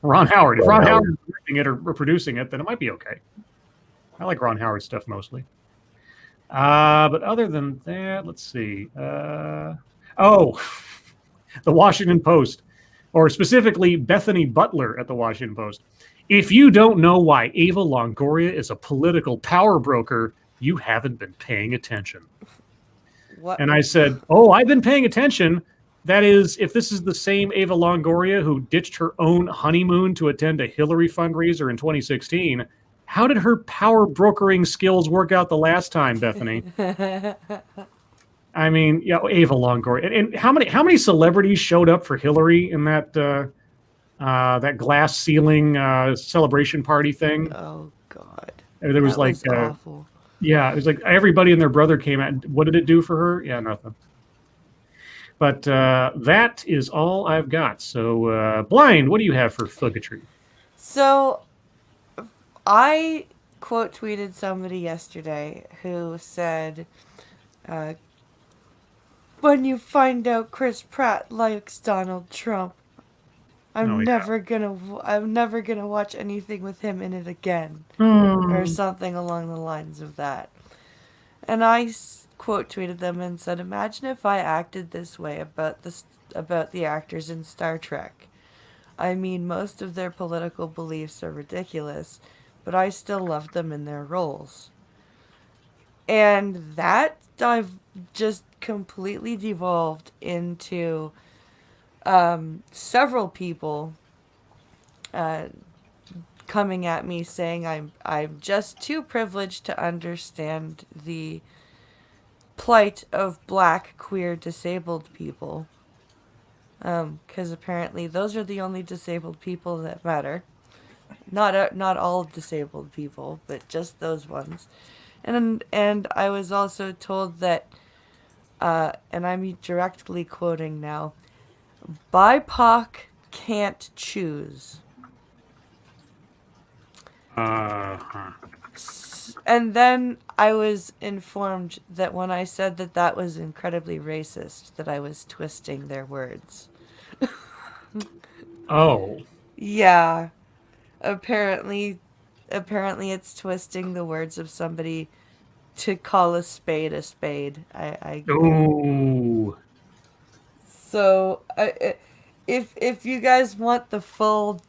Ron Howard. If Ron Howard is directing it or producing it, then it might be okay. I like Ron Howard stuff mostly. But other than that, let's see. The Washington Post, or specifically Bethany Butler at the Washington Post. If you don't know why Ava Longoria is a political power broker, you haven't been paying attention. What? And I said, I've been paying attention. That is, if this is the same Ava Longoria who ditched her own honeymoon to attend a Hillary fundraiser in 2016, how did her power brokering skills work out the last time, Bethany? I mean, Ava Longoria. And how many celebrities showed up for Hillary in that that glass ceiling celebration party thing? Oh God! There was awful. Yeah, it was like everybody and their brother came out. What did it do for her? Yeah, nothing. But that is all I've got. So, Blind, what do you have for thuggetry? So, I quote tweeted somebody yesterday who said, when you find out Chris Pratt likes Donald Trump, I'm never gonna watch anything with him in it again, or something along the lines of that. And I quote tweeted them and said, imagine if I acted this way about the actors in Star Trek. I mean, most of their political beliefs are ridiculous, but I still love them in their roles. And that I've just completely devolved into several people coming at me saying I'm just too privileged to understand the plight of black, queer, disabled people. Because apparently those are the only disabled people that matter. Not all disabled people, but just those ones. And I was also told that, and I'm directly quoting now, BIPOC can't choose. And then I was informed that when I said that was incredibly racist, that I was twisting their words. Oh. Yeah. apparently it's twisting the words of somebody to call a spade a spade. Ooh. So if you guys want the full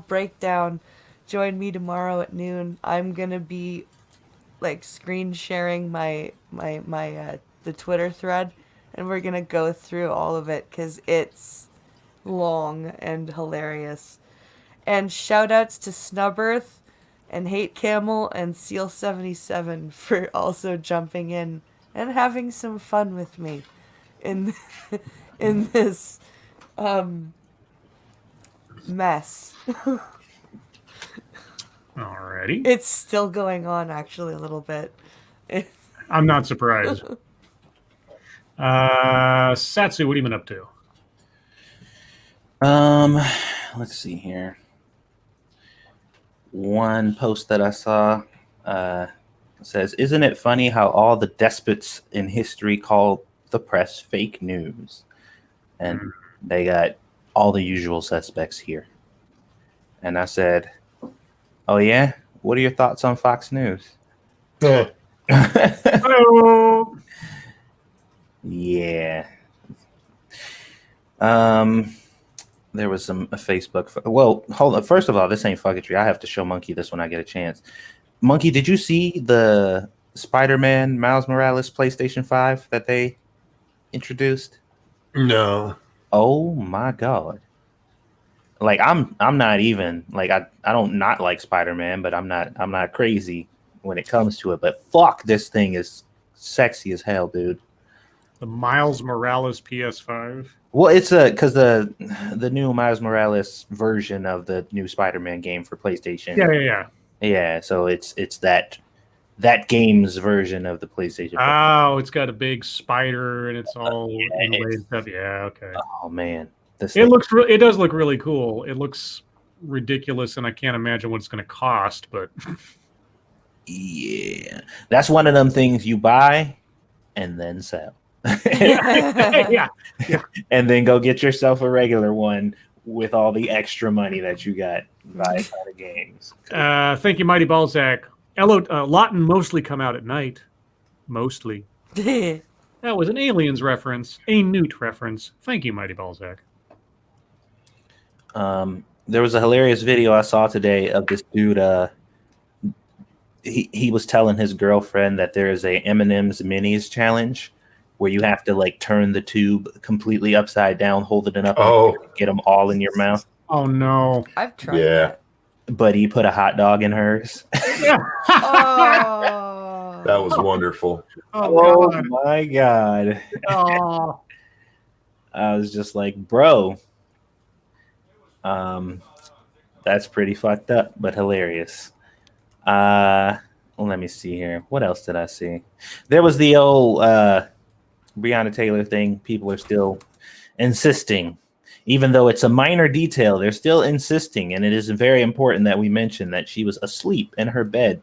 breakdown, join me tomorrow at noon. I'm gonna be like screen sharing my the Twitter thread, and we're gonna go through all of it because it's long and hilarious. And shout outs to Snubbirth and Hate Camel and Seal 77 for also jumping in and having some fun with me in in this mess. Alrighty. It's still going on actually a little bit. I'm not surprised. Satsu, what have you been up to? Let's see here. One post that I saw says, "Isn't it funny how all the despots in history call the press fake news?" And they got all the usual suspects here. And I said, "Oh yeah? What are your thoughts on Fox News?" Hello. Yeah. There was a Facebook. Well, hold on. First of all, this ain't fucketry. I have to show Monkey this when I get a chance. Monkey, did you see the Spider-Man Miles Morales PlayStation 5 that they introduced? No. Oh my god. Like I'm not even like I don't not like Spider-Man, but I'm not crazy when it comes to it. But fuck, this thing is sexy as hell, dude. The Miles Morales PS5. Well, it's because the new Miles Morales version of the new Spider-Man game for PlayStation. Yeah. So it's that game's version of the PlayStation. Oh, it's got a big spider and it's all inlaid stuff. Yeah, okay. Oh man, it does look really cool. It looks ridiculous, and I can't imagine what it's going to cost. But yeah, that's one of them things you buy and then sell. yeah. And then go get yourself a regular one with all the extra money that you got by the games. Thank you, Mighty Balzac. Lawton mostly come out at night. Mostly. That was an Aliens reference, a Newt reference. Thank you, Mighty Balzac. There was a hilarious video I saw today of this dude. He was telling his girlfriend that there is a M&M's Minis challenge where you have to like turn the tube completely upside down, hold it up, and get them all in your mouth. Oh no! I've tried that. But he put a hot dog in hers. Oh. That was wonderful. Oh my god! Oh. I was just like, bro, that's pretty fucked up, but hilarious. Let me see here. What else did I see? There was the old Breonna Taylor thing. People are still insisting, even though it's a minor detail, they're still insisting. And it is very important that we mention that she was asleep in her bed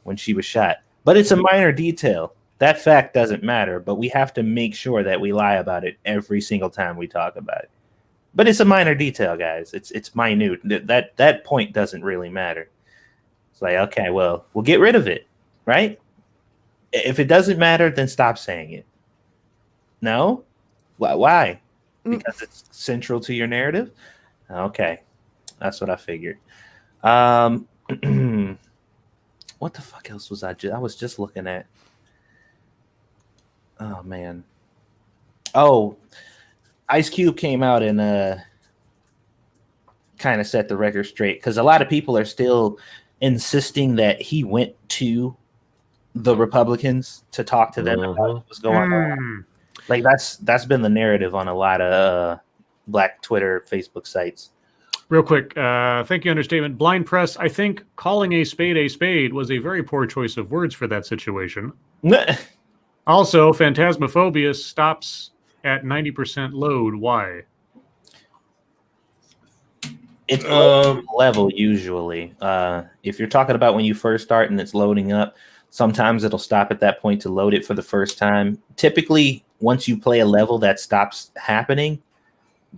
when she was shot. But it's a minor detail. That fact doesn't matter, but we have to make sure that we lie about it every single time we talk about it. But it's a minor detail, guys. It's minute. That point doesn't really matter. It's like, okay, well, we'll get rid of it, right? If it doesn't matter, then stop saying it. No? Why? Because it's central to your narrative? Okay. That's what I figured. What the fuck else was I was just looking at? Oh, man. Oh, Ice Cube came out and kind of set the record straight because a lot of people are still insisting that he went to the Republicans to talk to them about what was going on. Like that's been the narrative on a lot of Black Twitter, Facebook sites. Real quick, thank you, Understatement. Blind Press, I think calling a spade was a very poor choice of words for that situation. Also, Phantasmophobia stops at 90% load. Why? It's level usually. If you're talking about when you first start and it's loading up, sometimes it'll stop at that point to load it for the first time. Typically, once you play a level, that stops happening.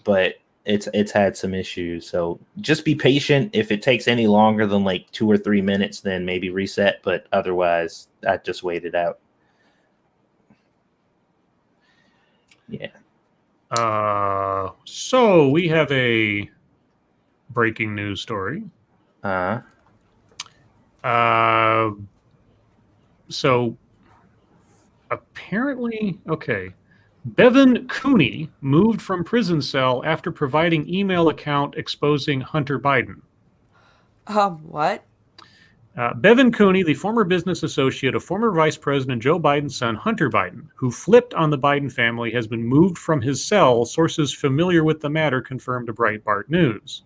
But it's had some issues. So just be patient. If it takes any longer than like 2 or 3 minutes, then maybe reset. But otherwise, I just wait it out. Yeah. So we have a breaking news story. So apparently, okay. Bevan Cooney moved from prison cell after providing email account exposing Hunter Biden. What? Bevan Cooney, the former business associate of former Vice President Joe Biden's son, Hunter Biden, who flipped on the Biden family, has been moved from his cell, sources familiar with the matter confirmed to Breitbart News.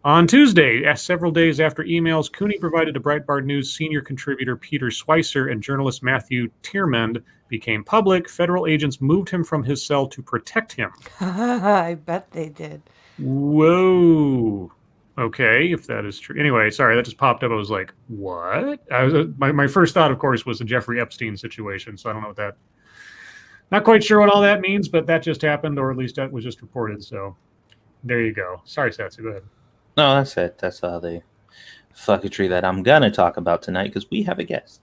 On Tuesday, several days after emails Cooney provided to Breitbart News senior contributor Peter Schweizer and journalist Matthew Tiermond became public, federal agents moved him from his cell to protect him. I bet they did. Whoa. Okay, if that is true. Anyway, sorry, that just popped up. I was like, what? My first thought, of course, was the Jeffrey Epstein situation, so I don't know what that... Not quite sure what all that means, but that just happened, or at least that was just reported, so there you go. Sorry, Satsu, go ahead. No, that's it. That's all the fucketry that I'm going to talk about tonight because we have a guest.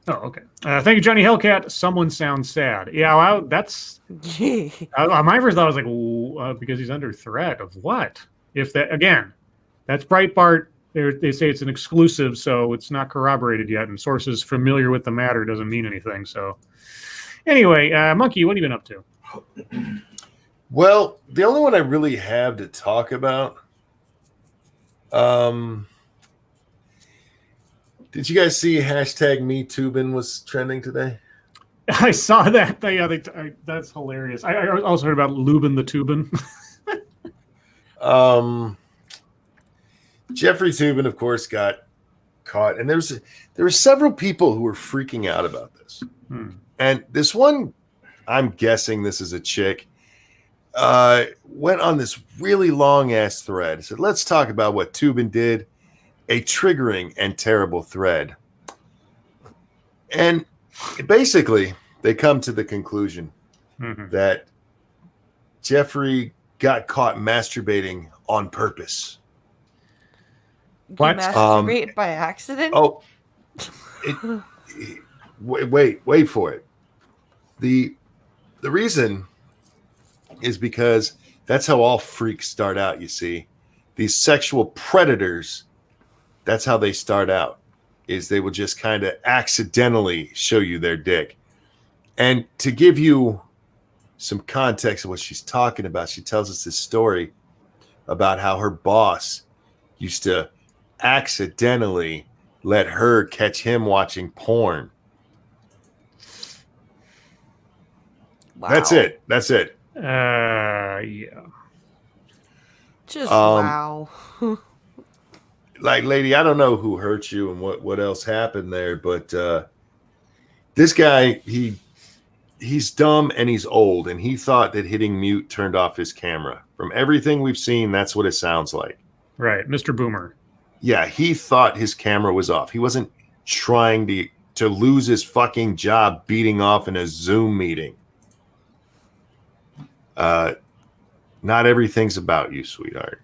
Oh, okay. Thank you, Johnny Hellcat. Someone sounds sad. Yeah, that's... my first thought was like, because he's under threat of what? If that, again, that's Breitbart. They say it's an exclusive, so it's not corroborated yet, and sources familiar with the matter doesn't mean anything. So anyway, Monkey, what have you been up to? Well, the only one I really have to talk about... did you guys see hashtag MeTubin was trending today? I saw that. Yeah, that's hilarious. I also heard about Lubin the Tubin. Jeffrey Tubin, of course, got caught, and there were several people who were freaking out about this. And this one, I'm guessing this is a chick, went on this really long ass thread. Said, "Let's talk about what Tubin did." A triggering and terrible thread. And basically, they come to the conclusion that Jeffrey got caught masturbating on purpose. What? Masturbate by accident? Oh, wait for it. The reason is because that's how all freaks start out, you see. These sexual predators, that's how they start out, is they will just kind of accidentally show you their dick. And to give you some context of what she's talking about, she tells us this story about how her boss used to accidentally let her catch him watching porn. Wow. That's it. Yeah. Just wow. Like, lady, I don't know who hurt you and what else happened there, but this guy, he's dumb and he's old, and he thought that hitting mute turned off his camera. From everything we've seen, that's what it sounds like. Right, Mr. Boomer. Yeah, he thought his camera was off. He wasn't trying to lose his fucking job beating off in a Zoom meeting. Not everything's about you, sweetheart.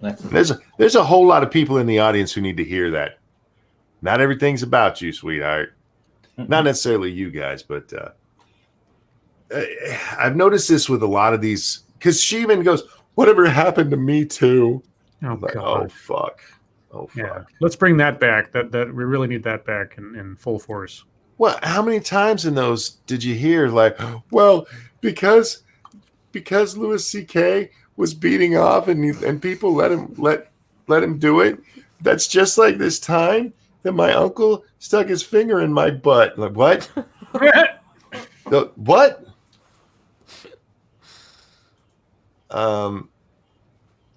There's a whole lot of people in the audience who need to hear that. Not everything's about you, sweetheart. Not necessarily you guys, but I've noticed this with a lot of these, because she even goes, "Whatever happened to me too?" Oh, like, God. Oh fuck. Yeah, let's bring that back. That we really need that back in full force. Well, how many times in those did you hear like, well, because Louis C.K. was beating off and people let him do it? That's just like this time that my uncle stuck his finger in my butt. Like, what? What?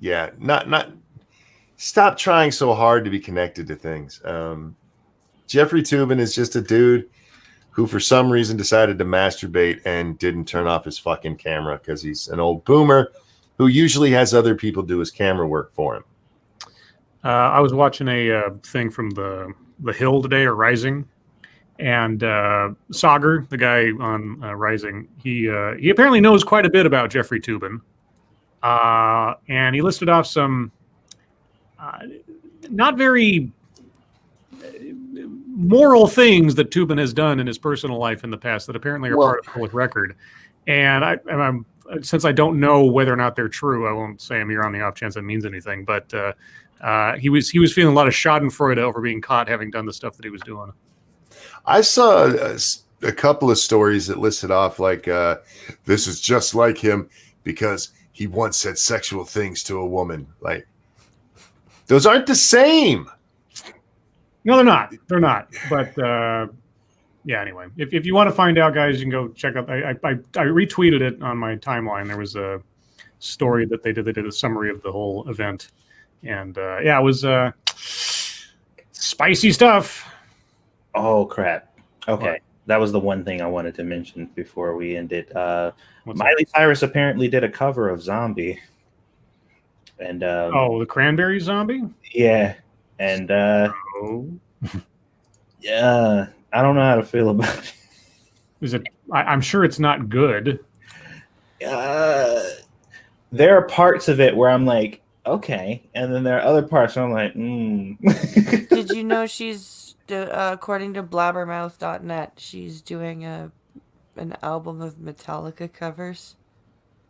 Yeah, not. Stop trying so hard to be connected to things. Jeffrey Tubin is just a dude who, for some reason, decided to masturbate and didn't turn off his fucking camera because he's an old boomer who usually has other people do his camera work for him. I was watching a thing from the Hill today, or Rising, and Sagar, the guy on Rising, he apparently knows quite a bit about Jeffrey Tubin, And he listed off some not very moral things that Tubin has done in his personal life in the past that apparently are part of public record. And I'm since I don't know whether or not they're true, I won't say them here on the off chance that means anything. But he was feeling a lot of Schadenfreude over being caught having done the stuff that he was doing. I saw a couple of stories that listed off like this is just like him because he once said sexual things to a woman. Like, those aren't the same. No, they're not. They're not. But yeah, anyway, if you want to find out, guys, you can go check out. I retweeted it on my timeline. There was a story that they did. They did a summary of the whole event. And yeah, it was spicy stuff. Oh, crap. Okay. What? That was the one thing I wanted to mention before we ended. Miley Cyrus apparently did a cover of Zombie. And the Cranberry Zombie? Yeah. And yeah, I don't know how to feel about it. Is it? I'm sure it's not good. There are parts of it where I'm like, okay, and then there are other parts where I'm like, Did you know she's, according to blabbermouth.net, she's doing an album of Metallica covers?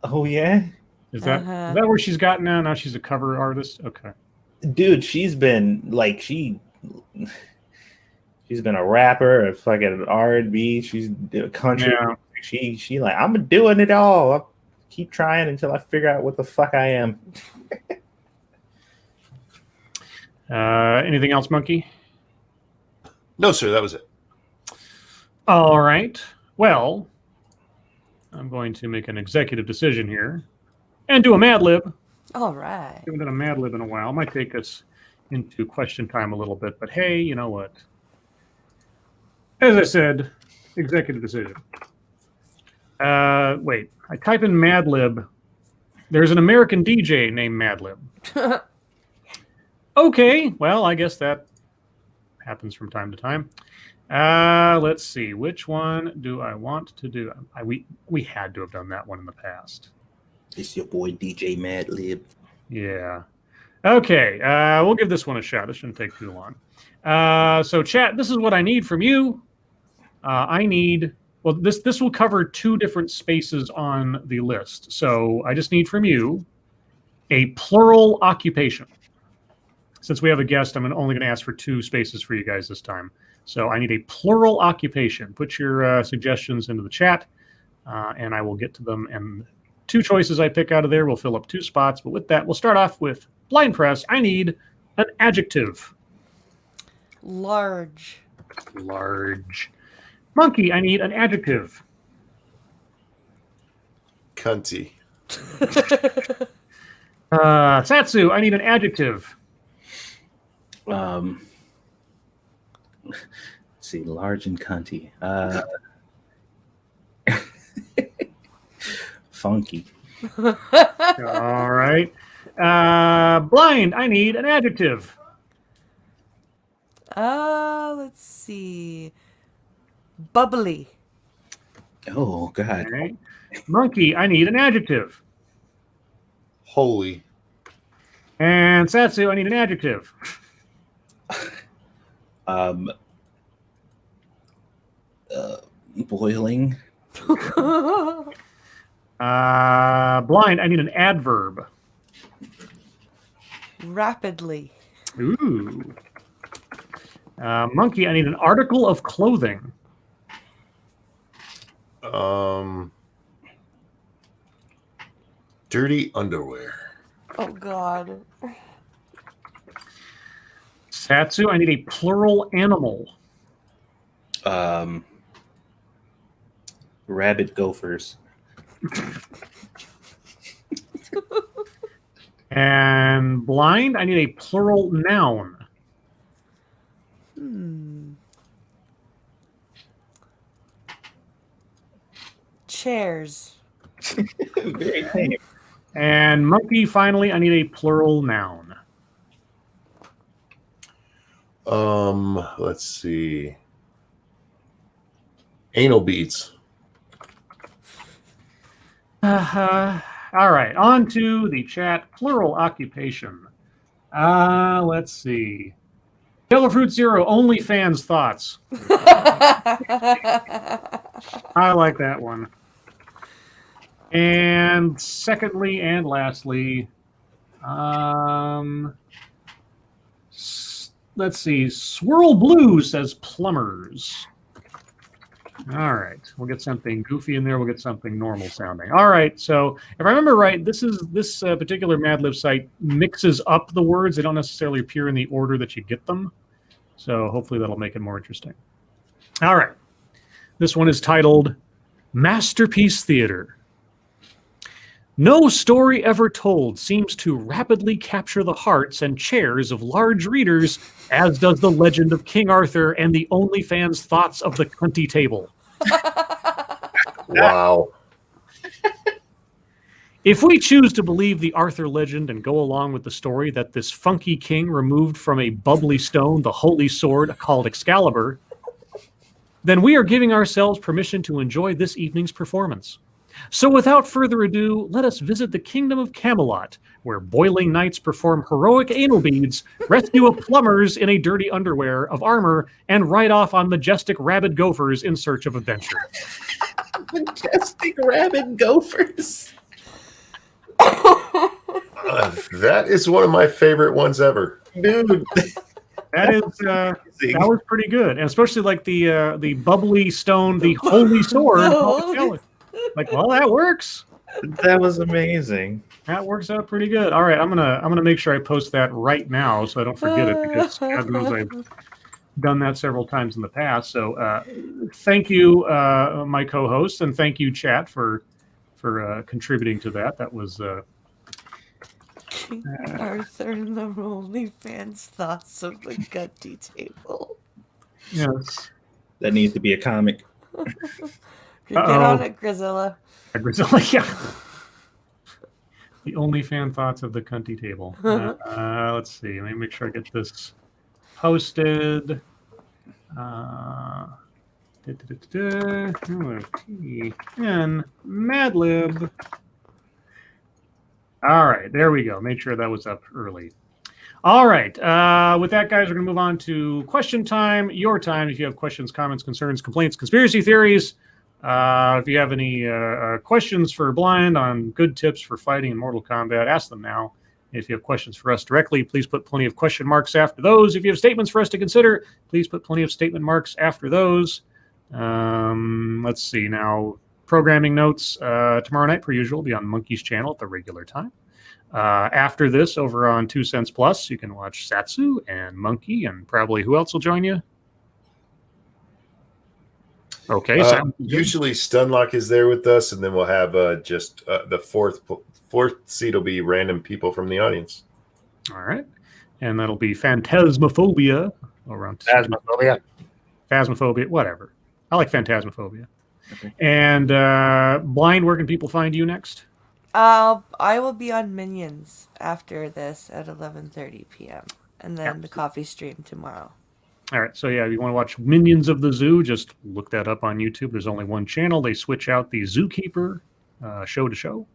Oh yeah, is that where she's gotten now? Now she's a cover artist. Okay, dude, she's been like she's been a rapper, a fucking R&B. She's a country. Yeah. She like, I'm doing it all. I'll keep trying until I figure out what the fuck I am. Anything else, Monkey? No, sir. That was it. All right. Well, I'm going to make an executive decision here and do a Mad Lib. All right. We haven't done a Mad Lib in a while. It might take us into question time a little bit, but hey, you know what? As I said, executive decision. Wait, I type in Mad Lib. There's an American DJ named Mad Lib. Okay, well, I guess that happens from time to time. Let's see, which one do I want to do? We had to have done that one in the past. It's your boy DJ Mad Lib. Yeah. Okay, we'll give this one a shot. This shouldn't take too long. So, chat, this is what I need from you. I need, well, this will cover two different spaces on the list. So I just need from you a plural occupation. Since we have a guest, I'm only going to ask for 2 spaces for you guys this time. So I need a plural occupation. Put your suggestions into the chat, and I will get to them. And 2 choices I pick out of there will fill up 2 spots. But with that, we'll start off with Blind Press. I need an adjective. Large. Large. Monkey, I need an adjective. Cunty. Satsu, I need an adjective. Let's see, large and cunty. Funky. All right. Blind, I need an adjective. Let's see. Bubbly. Oh, God. Okay. Monkey, I need an adjective. Holy. And Satsu, I need an adjective. Boiling. Blind, I need an adverb. Rapidly. Ooh. Monkey, I need an article of clothing. Dirty underwear. Oh, God. Satsu, I need a plural animal. Rabid gophers. And Blind, I need a plural noun. Chairs. Very tame. And Monkey, finally, I need a plural noun. Let's see. Anal beads. All right, on to the chat. Plural occupation. Let's see. Yellow Fruit Zero, OnlyFans thoughts. I like that one. And secondly and lastly, let's see. Swirl Blue says plumbers. All right, we'll get something goofy in there. We'll get something normal sounding. All right, so if I remember right, this particular Mad Lib site mixes up the words. They don't necessarily appear in the order that you get them. So hopefully that'll make it more interesting. All right, this one is titled Masterpiece Theater. No story ever told seems to rapidly capture the hearts and chairs of large readers, as does the legend of King Arthur and the OnlyFans thoughts of the cunty table. Wow. If we choose to believe the Arthur legend and go along with the story that this funky king removed from a bubbly stone the holy sword called Excalibur, then we are giving ourselves permission to enjoy this evening's performance. So without further ado, let us visit the kingdom of Camelot, where boiling knights perform heroic anal beads, rescue plumbers in a dirty underwear of armor, and ride off on majestic rabid gophers in search of adventure. Majestic rabid gophers. That is one of my favorite ones ever. Dude. That was pretty good. And especially like the bubbly stone, the holy sword. Like, well, that works. That was amazing. That works out pretty good. All right, I'm gonna make sure I post that right now so I don't forget it, because God knows I've done that several times in the past. So thank you, my co-host, and thank you, chat, for contributing to that. That was King Arthur and the OnlyFans thoughts of the cunty table. Yes. That needs to be a comic. Get on it, Grisilla. Grisilla, yeah. The OnlyFan thoughts of the cunty table. Let's see. Let me make sure I get this posted. And Mad Lib. All right, there we go. Made sure that was up early. All right. With that, guys, we're going to move on to question time. Your time. If you have questions, comments, concerns, complaints, conspiracy theories. If you have any questions for Blind on good tips for fighting in Mortal Kombat, ask them now. If you have questions for us directly, please put plenty of question marks after those. If you have statements for us to consider, please put plenty of statement marks after those. Let's see now. Programming notes tomorrow night, per usual, will be on Monkey's channel at the regular time. After this, over on 2 Cents Plus, you can watch Satsu and Monkey, and probably who else will join you? Okay. Usually Stunlock is there with us, and then we'll have just the fourth seat will be random people from the audience. All right. And that'll be Phantasmophobia. Around Phasmophobia, whatever. I like Phantasmophobia. Okay. And Blind, where can people find you next? I will be on Minions after this at 11:30 p.m. and then the coffee stream tomorrow. All right, so yeah, if you want to watch Minions of the Zoo, just look that up on YouTube. There's only one channel. They switch out the Zookeeper show to show,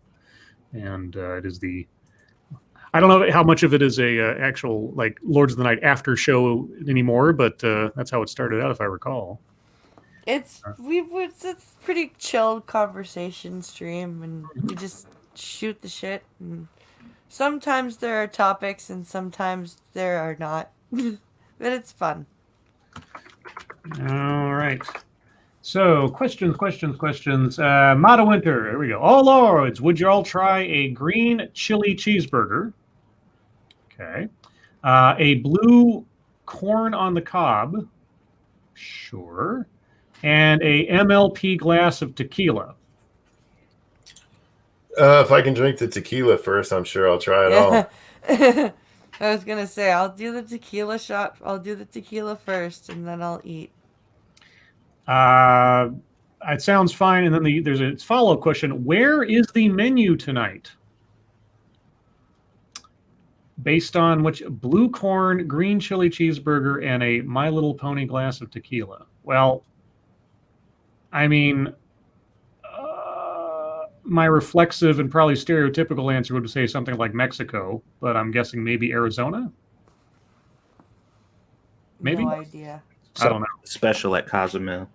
and it is the. I don't know how much of it is a actual like Lords of the Night after show anymore, but that's how it started out, if I recall. It's pretty chilled conversation stream, and we just shoot the shit. And sometimes there are topics, and sometimes there are not, but it's fun. All right. So questions. Mata Winter. Here we go. All lords, would you all try a green chili cheeseburger? Okay. A blue corn on the cob. Sure. And a MLP glass of tequila. If I can drink the tequila first, I'm sure I'll try it all. I was going to say, I'll do the tequila shot. I'll do the tequila first, and then I'll eat. It sounds fine. And then there's a follow-up question. Where is the menu tonight? Based on which blue corn, green chili cheeseburger, and a My Little Pony glass of tequila. Well, I mean, my reflexive and probably stereotypical answer would say something like Mexico, but I'm guessing maybe Arizona. Maybe. No idea. I don't know. Special at Cozumel.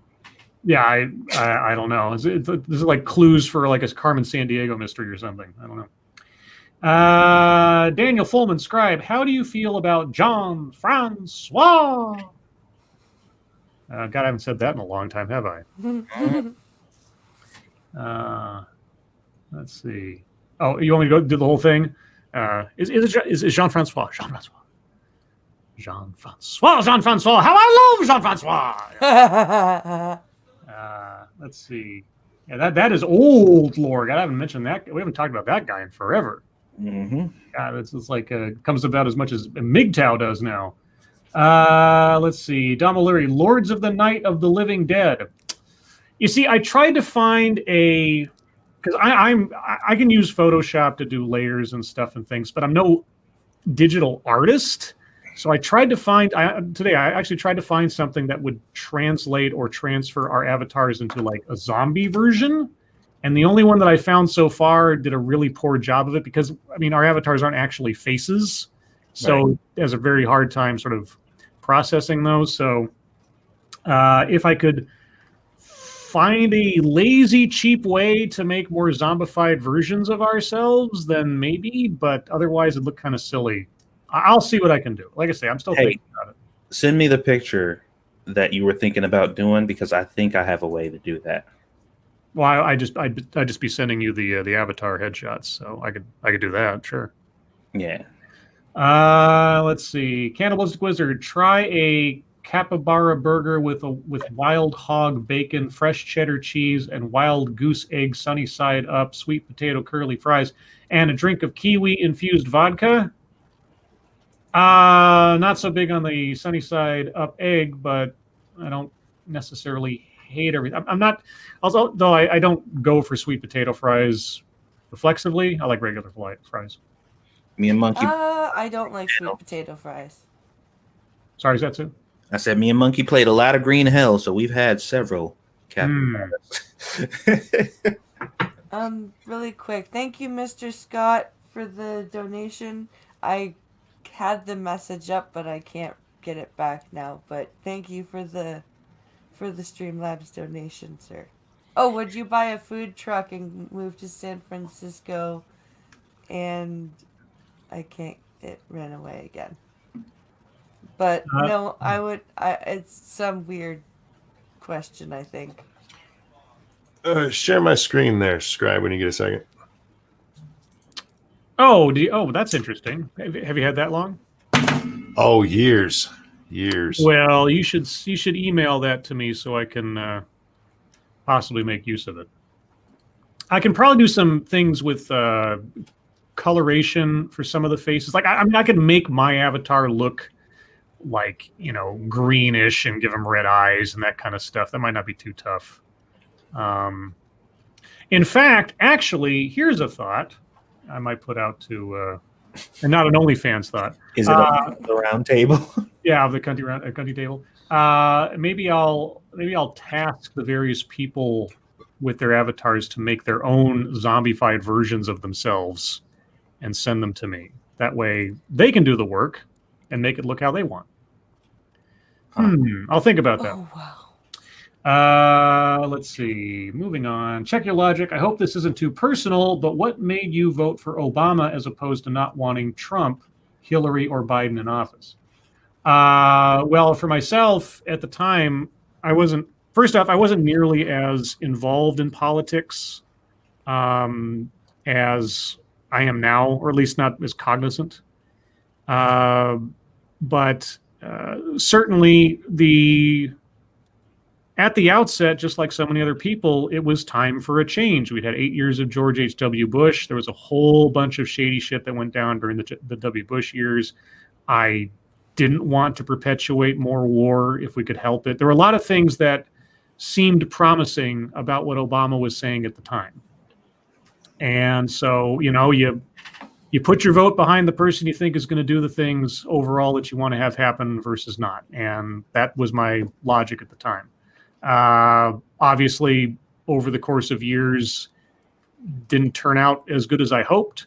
Yeah, I don't know. This is like clues for like a Carmen Sandiego mystery or something. I don't know. Daniel Fullman, Scribe, how do you feel about Jean Francois? God, I haven't said that in a long time, have I? Let's see. Oh, you want me to go do the whole thing? Is Jean Francois? Jean Francois. How I love Jean Francois. Let's see. Yeah, that is old lore. God, I haven't mentioned that. We haven't talked about that guy in forever. Mm-hmm. God, it's like comes about as much as MGTOW does now. Let's see. Dom O'Leary, Lords of the Night of the Living Dead. You see, I tried to find because I can use Photoshop to do layers and stuff and things, but I'm no digital artist. So I tried to find today. I actually tried to find something that would translate or transfer our avatars into like a zombie version. And the only one that I found so far did a really poor job of it because, I mean, our avatars aren't actually faces. So it has a very hard time sort of processing those. So if I could find a lazy, cheap way to make more zombified versions of ourselves, then maybe. But otherwise, it'd look kind of silly. I'll see what I can do. Like I say, I'm still thinking about it. Send me the picture that you were thinking about doing because I think I have a way to do that. Well, I'd just be sending you the avatar headshots, so I could do that, sure. Yeah. Let's see. Cannibalistic Wizard, try a capybara burger with wild hog bacon, fresh cheddar cheese, and wild goose egg sunny side up, sweet potato curly fries, and a drink of kiwi infused vodka. Not so big on the sunny side up egg, but I don't necessarily hate everything. I'm not, also though I don't go for sweet potato fries reflexively. I like regular fries. Me and Monkey. I don't like sweet potato fries. Sorry, Satsu? I said me and Monkey played a lot of Green Hell, so we've had several capybaras. Really quick. Thank you, Mr. Scott, for the donation. I had the message up, but I can't get it back now. But thank you for the Streamlabs donation, sir. Oh, would you buy a food truck and move to San Francisco? And it ran away again. But no, I would. It's some weird question, I think. Share my screen there, Scribe, when you get a second. Oh, that's interesting. Have you had that long? Oh, years. Well, you should email that to me so I can possibly make use of it. I can probably do some things with coloration for some of the faces. Like I can make my avatar look like, greenish and give them red eyes and that kind of stuff. That might not be too tough. In fact, actually, here's a thought I might put out to, and not an OnlyFans thought. Is it the round table? Yeah, the country table. Maybe I'll task the various people with their avatars to make their own zombified versions of themselves and send them to me. That way, they can do the work and make it look how they want. I'll think about that. Oh, wow. Let's see. Moving on. Check your logic. I hope this isn't too personal, but what made you vote for Obama as opposed to not wanting Trump, Hillary, or Biden in office? Well, for myself at the time, I wasn't nearly as involved in politics as I am now, or at least not as cognizant. But certainly at the outset, just like so many other people, it was time for a change. We'd had 8 years of George H.W. Bush. There was a whole bunch of shady shit that went down during the W. Bush years. I didn't want to perpetuate more war if we could help it. There were a lot of things that seemed promising about what Obama was saying at the time. And so, you put your vote behind the person you think is going to do the things overall that you want to have happen versus not. And that was my logic at the time. Obviously, over the course of years, didn't turn out as good as I hoped.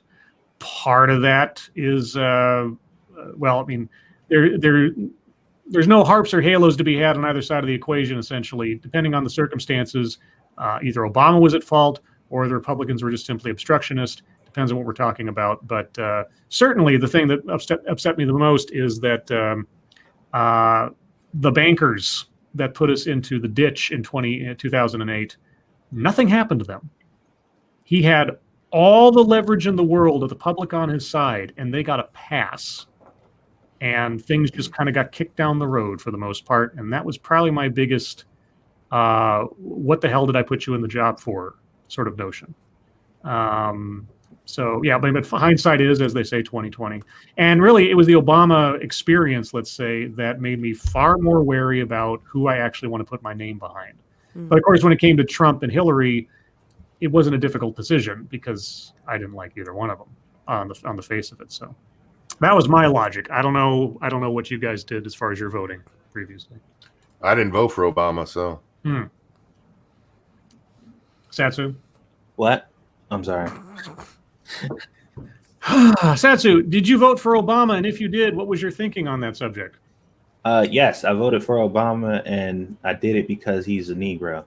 Part of that is, well, I mean, there's no harps or halos to be had on either side of the equation, essentially. Depending on the circumstances, either Obama was at fault or the Republicans were just simply obstructionist. Depends on what we're talking about. But certainly the thing that upset me the most is that the bankers that put us into the ditch in 2008, nothing happened to them. He had all the leverage in the world of the public on his side, and they got a pass. And things just kind of got kicked down the road for the most part. And that was probably my biggest, what the hell did I put you in the job for sort of notion. So, yeah, but hindsight is, as they say, 2020. And really, it was the Obama experience, let's say, that made me far more wary about who I actually want to put my name behind. Mm-hmm. But, of course, when it came to Trump and Hillary, it wasn't a difficult decision because I didn't like either one of them on the face of it. So that was my logic. I don't know what you guys did as far as your voting previously. I didn't vote for Obama, so. Satsu? What? I'm sorry. Satsu, did you vote for Obama? And if you did, what was your thinking on that subject? Yes, I voted for Obama, and I did it because he's a Negro.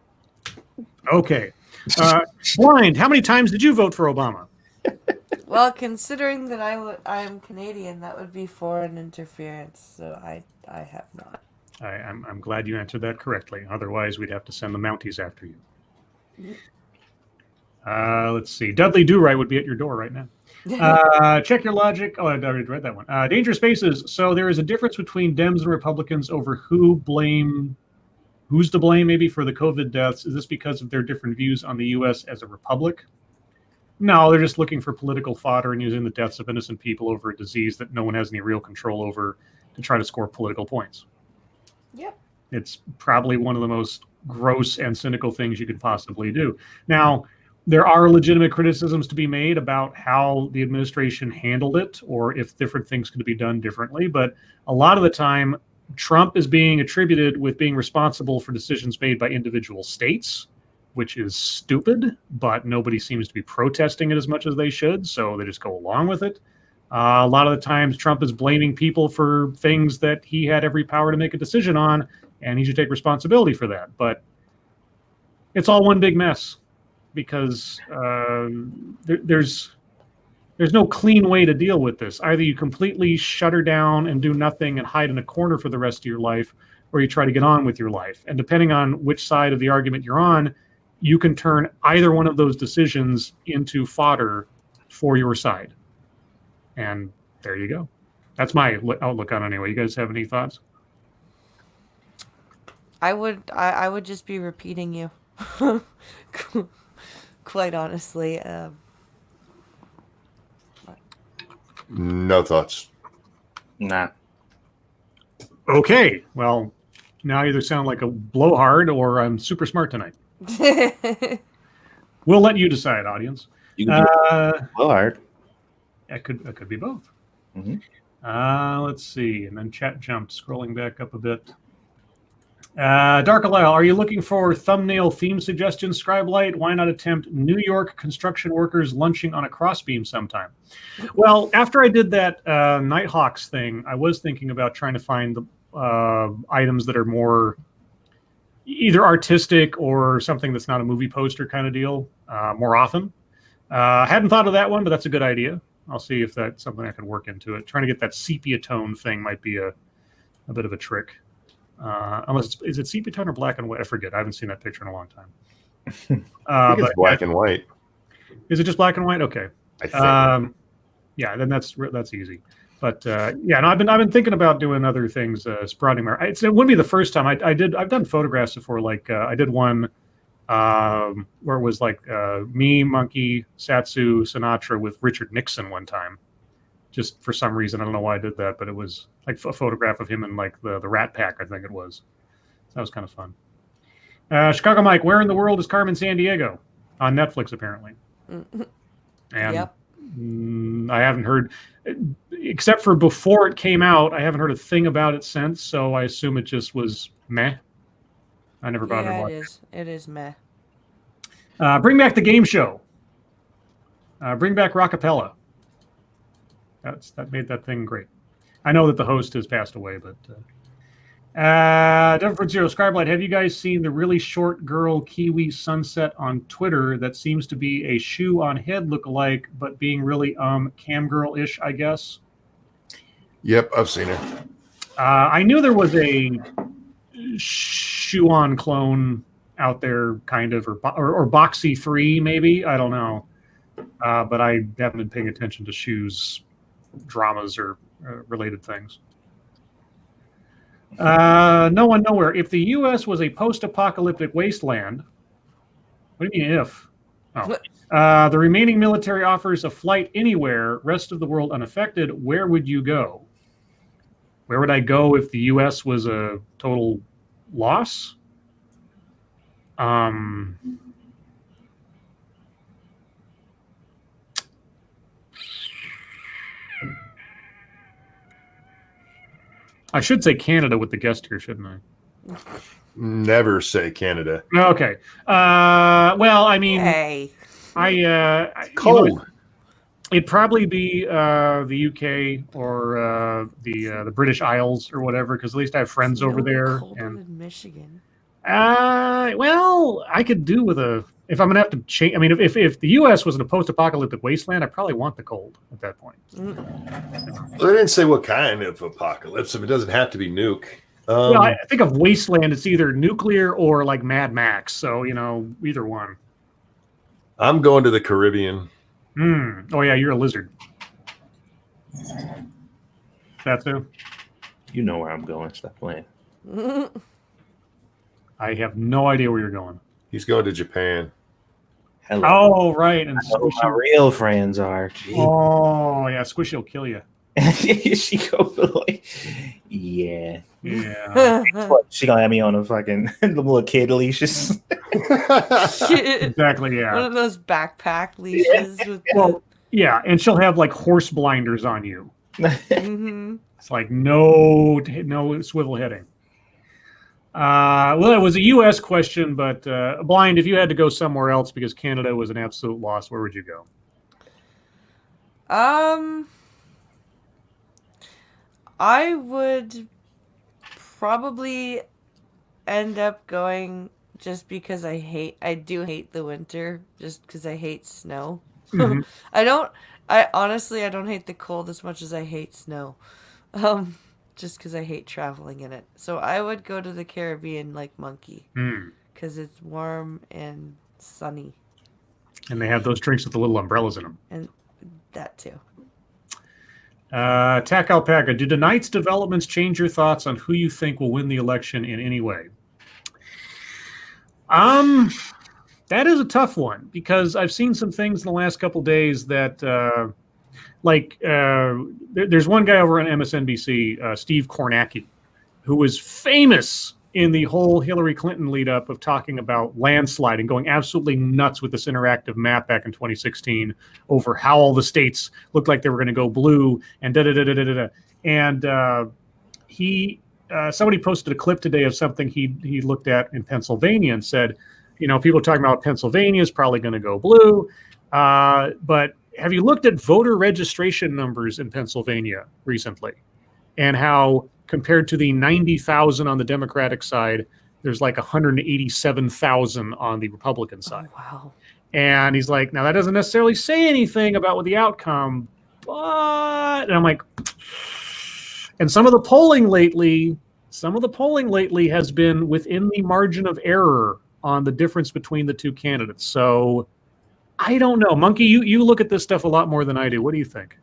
Okay. Blind, how many times did you vote for Obama? Well, considering that I am Canadian, that would be foreign interference, so I have not. I'm glad you answered that correctly. Otherwise, we'd have to send the Mounties after you. Let's see. Dudley Do-Right would be at your door right now. Check your logic. Oh, I already read that one. Dangerous Spaces. So there is a difference between Dems and Republicans over who's to blame maybe for the COVID deaths. Is this because of their different views on the U.S. as a republic? No, they're just looking for political fodder and using the deaths of innocent people over a disease that no one has any real control over to try to score political points. Yep. It's probably one of the most gross and cynical things you could possibly do. Now, there are legitimate criticisms to be made about how the administration handled it or if different things could be done differently. But a lot of the time, Trump is being attributed with being responsible for decisions made by individual states, which is stupid, but nobody seems to be protesting it as much as they should, so they just go along with it. A lot of the times, Trump is blaming people for things that he had every power to make a decision on, and he should take responsibility for that. But it's all one big mess because there's no clean way to deal with this. Either you completely shut her down and do nothing and hide in a corner for the rest of your life, or you try to get on with your life. And depending on which side of the argument you're on, you can turn either one of those decisions into fodder for your side. And there you go. That's my outlook on it anyway. You guys have any thoughts? I would just be repeating you. Quite honestly. No thoughts. Nah. Okay. Well, now I either sound like a blowhard or I'm super smart tonight. We'll let you decide, audience. You can be blowhard. It could be both. Mm-hmm. Let's see. And then chat jumped, scrolling back up a bit. Dark Alile, are you looking for thumbnail theme suggestions, Scribe Light? Why not attempt New York construction workers lunching on a crossbeam sometime? Well, after I did that Nighthawks thing, I was thinking about trying to find the items that are more either artistic or something that's not a movie poster kind of deal more often. Hadn't thought of that one, but that's a good idea. I'll see if that's something I can work into it. Trying to get that sepia tone thing might be a bit of a trick. Unless is it sepia tone or black and white? I forget. I haven't seen that picture in a long time. I think it's black and white. Is it just black and white? Okay. I think. Yeah, then that's easy. But yeah, no, I've been thinking about doing other things. Sprouting my. It wouldn't be the first time. I've done photographs before. Like I did one where it was like me, Monkey, Satsu, Sinatra with Richard Nixon one time. Just for some reason, I don't know why I did that, but it was like a photograph of him in like the Rat Pack, I think it was. So that was kind of fun. Chicago Mike, where in the world is Carmen Sandiego? On Netflix, apparently. Mm-hmm. And yep. I haven't heard, except for before it came out, I haven't heard a thing about it since, so I assume it just was meh. I never bothered watching it. It is meh. Bring back the game show. Bring back Rockapella. That made that thing great. I know that the host has passed away, but Different Zero Scribe, have you guys seen the really short girl Kiwi sunset on Twitter that seems to be a shoe on head lookalike, but being really cam girl-ish, I guess? Yep, I've seen her. I knew there was a shoe on clone out there, kind of, or Boxy 3, maybe. I don't know. But I haven't been paying attention to shoes dramas or related things. No one nowhere. If the U.S. was a post-apocalyptic wasteland, what do you mean if? Oh. The remaining military offers a flight anywhere, rest of the world unaffected, where would you go? Where would I go if the U.S. was a total loss? I should say Canada with the guest here, shouldn't I? Never say Canada. Okay. Well, I mean, hey. It's cold. You know, it'd probably be the UK or the British Isles or whatever, because at least I have friends over there. Colder than Michigan. Well, I could do with if I'm gonna have to change. I mean, if the U.S. was in a post-apocalyptic wasteland, I probably want the cold at that point. Well, they didn't say what kind of apocalypse. I mean, it doesn't have to be nuke. Well, I think of wasteland, it's either nuclear or like Mad Max. So either one. I'm going to the Caribbean. Oh yeah, you're a lizard. Satsu? You know where I'm going. Stop playing. I have no idea where you're going. He's going to Japan. Hello. Oh, right. And who my real friends are. Gee. Oh, yeah. Squishy will kill you. She go yeah. Yeah. She gonna have me on a fucking little kid leashes. Exactly, yeah. One of those backpack leashes. Yeah. Well, yeah, and she'll have like horse blinders on you. Mm-hmm. It's like no swivel heading. Well, it was a U.S. question, but Blind, if you had to go somewhere else because Canada was an absolute loss, where would you go? I would probably end up going just because I do hate the winter, just because I hate snow. Mm-hmm. I honestly don't hate the cold as much as I hate snow. Just because I hate traveling in it. So I would go to the Caribbean like Monkey. Because it's warm and sunny. And they have those drinks with the little umbrellas in them. And that too. Tack Alpaca, do tonight's developments change your thoughts on who you think will win the election in any way? That is a tough one, because I've seen some things in the last couple days that... there's one guy over on MSNBC, Steve Kornacki, who was famous in the whole Hillary Clinton lead up of talking about landslide and going absolutely nuts with this interactive map back in 2016 over how all the states looked like they were going to go blue and da-da-da-da-da-da. And somebody posted a clip today of something he looked at in Pennsylvania and said, people are talking about Pennsylvania is probably going to go blue, but have you looked at voter registration numbers in Pennsylvania recently, and how compared to the 90,000 on the Democratic side, there's like 187,000 on the Republican side? Oh, wow. And he's like, now that doesn't necessarily say anything about what the outcome, but, and I'm like, and some of the polling lately has been within the margin of error on the difference between the two candidates. So I don't know. Monkey, you look at this stuff a lot more than I do. What do you think?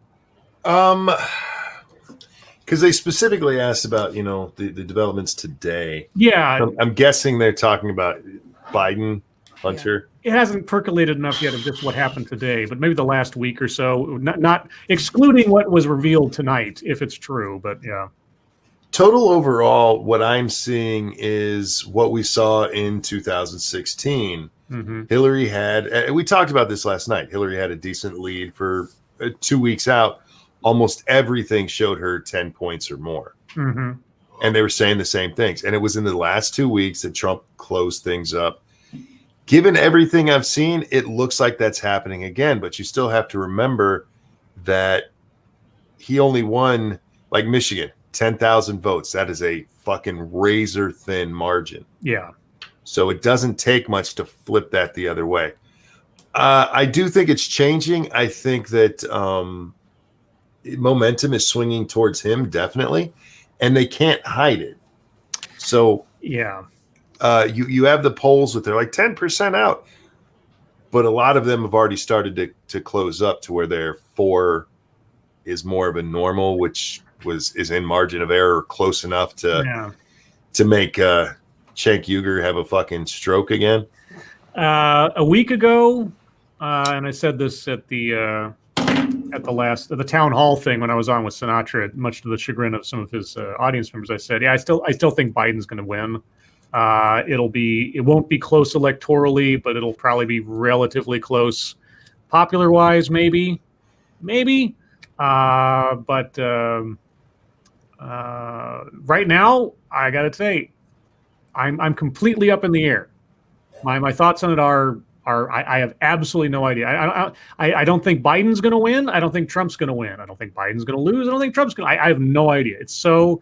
Because they specifically asked about, the developments today. Yeah. I'm guessing they're talking about Biden, Hunter. Yeah. It hasn't percolated enough yet of just what happened today, but maybe the last week or so, not excluding what was revealed tonight, if it's true, but yeah. Total overall, what I'm seeing is what we saw in 2016. Mm-hmm. Hillary had, we talked about this last night, Hillary had a decent lead for 2 weeks out. Almost everything showed her 10 points or more. Mm-hmm. And they were saying the same things. And it was in the last 2 weeks that Trump closed things up. given everything I've seen, it looks like that's happening again. But you still have to remember that he only won, like Michigan, 10,000 votes. That is a fucking razor thin margin. Yeah. So it doesn't take much to flip that the other way. I do think it's changing. I think that momentum is swinging towards him, definitely, and they can't hide it. So yeah, you have the polls with they're like 10% out, but a lot of them have already started to close up to where their 4 is more of a normal, which is in margin of error close enough to make Cenk Uygur have a fucking stroke again. A week ago, and I said this at the town hall thing when I was on with Sinatra, much to the chagrin of some of his audience members. I said, I still think Biden's going to win. It won't be close electorally, but it'll probably be relatively close, popular wise, maybe. But right now, I got to say, I'm completely up in the air. My thoughts on it are I have absolutely no idea. I don't think Biden's going to win. I don't think Trump's going to win. I don't think Biden's going to lose. I don't think Trump's going to. I have no idea. It's so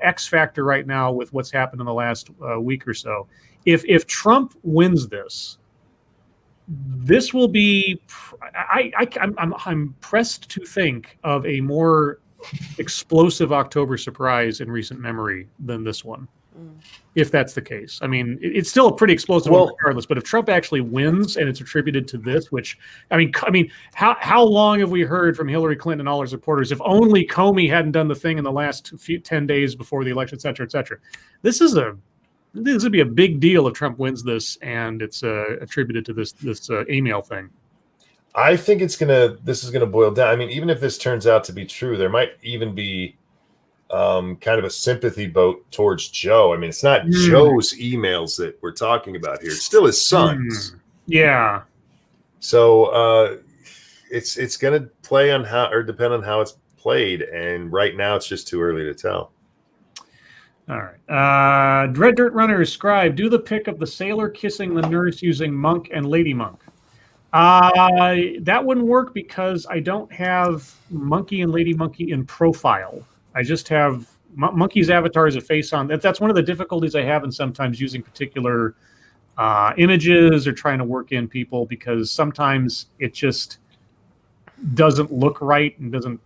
X factor right now with what's happened in the last week or so. If Trump wins this will be. I'm pressed to think of a more explosive October surprise in recent memory than this one. If that's the case. I mean, it's still a pretty explosive one regardless, but if Trump actually wins and it's attributed to this, which, I mean, how long have we heard from Hillary Clinton and all her supporters, if only Comey hadn't done the thing in the last 10 days before the election, et cetera, et cetera. This would be a big deal if Trump wins this and it's attributed to this email thing. I think this is gonna boil down. I mean, even if this turns out to be true, there might even be kind of a sympathy vote towards Joe. I mean, it's not Joe's emails that we're talking about here. It's still his son's. Yeah. So it's going to play on depend on how it's played. And right now it's just too early to tell. All right. Red Dirt Runner, Scribe, do the pick of the sailor kissing the nurse using monk and lady monk. That wouldn't work because I don't have monkey and lady monkey in profile. I just have Monkey's avatar as a face on. That's one of the difficulties I have in sometimes using particular images or trying to work in people, because sometimes it just doesn't look right and doesn't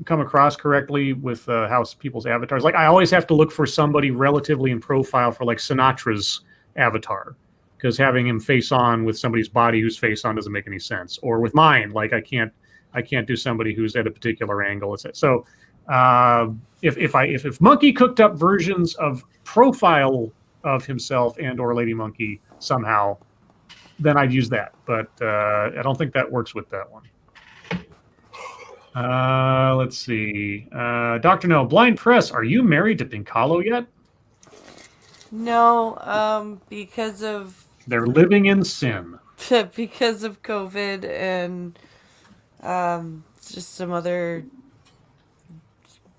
come across correctly with how people's avatars. Like I always have to look for somebody relatively in profile for like Sinatra's avatar, because having him face on with somebody's body who's face on doesn't make any sense. Or with mine, like I can't do somebody who's at a particular angle. So. If Monkey cooked up versions of profile of himself and or Lady Monkey somehow, then I'd use that. But I don't think that works with that one. Let's see. Dr. No, Blind Press, are you married to Pincalo yet? No, because of... They're living in sin. Because of COVID and just some other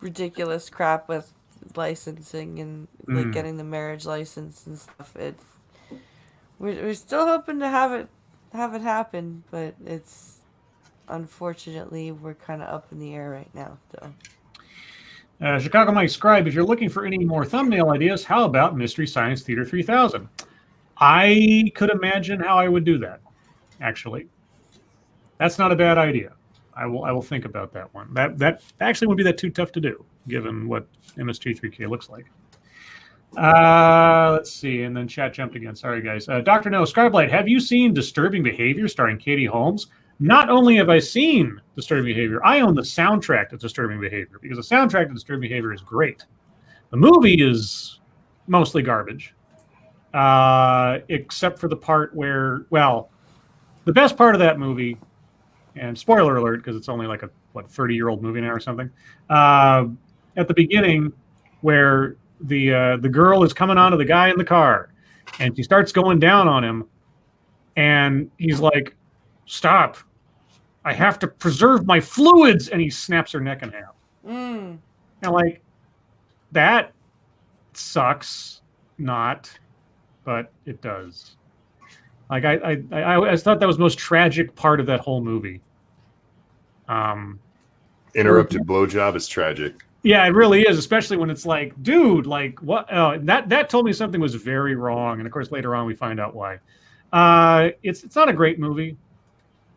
ridiculous crap with licensing and like getting the marriage license and stuff. We're still hoping to have it happen, but it's unfortunately we're kind of up in the air right now. So Chicago Mike, Scribe, if you're looking for any more thumbnail ideas, how about Mystery Science Theater 3000? I could imagine how I would do that. Actually, that's not a bad idea. I will think about that one. That actually wouldn't be that too tough to do, given what MST3K looks like. Let's see, and then chat jumped again. Sorry, guys. Dr. No, Scribe, have you seen Disturbing Behavior starring Katie Holmes? Not only have I seen Disturbing Behavior, I own the soundtrack to Disturbing Behavior, because the soundtrack to Disturbing Behavior is great. The movie is mostly garbage, except for the part where, the best part of that movie, and spoiler alert, because it's only like a 30-year-old movie now or something. At the beginning, where the girl is coming onto the guy in the car, and she starts going down on him, and he's like, "Stop! I have to preserve my fluids," and he snaps her neck in half. And like, that sucks, not, but it does. Like I thought that was the most tragic part of that whole movie. Interrupted blowjob is tragic. Yeah, it really is, especially when it's like, dude, like what? That told me something was very wrong, and of course later on we find out why. It's not a great movie.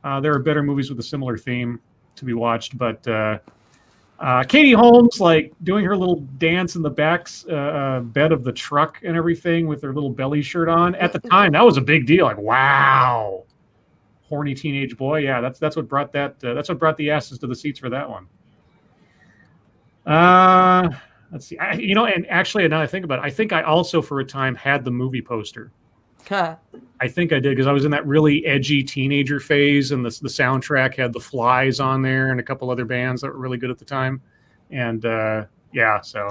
There are better movies with a similar theme to be watched, but Katie Holmes, like doing her little dance in the back bed of the truck and everything with her little belly shirt on. At the time, that was a big deal. Like, wow, horny teenage boy. Yeah, that's what brought that. That's what brought the asses to the seats for that one. Let's see. And actually, now I think about it, I think I also for a time had the movie poster. I think I did because I was in that really edgy teenager phase, and the soundtrack had the Flies on there and a couple other bands that were really good at the time. And yeah, so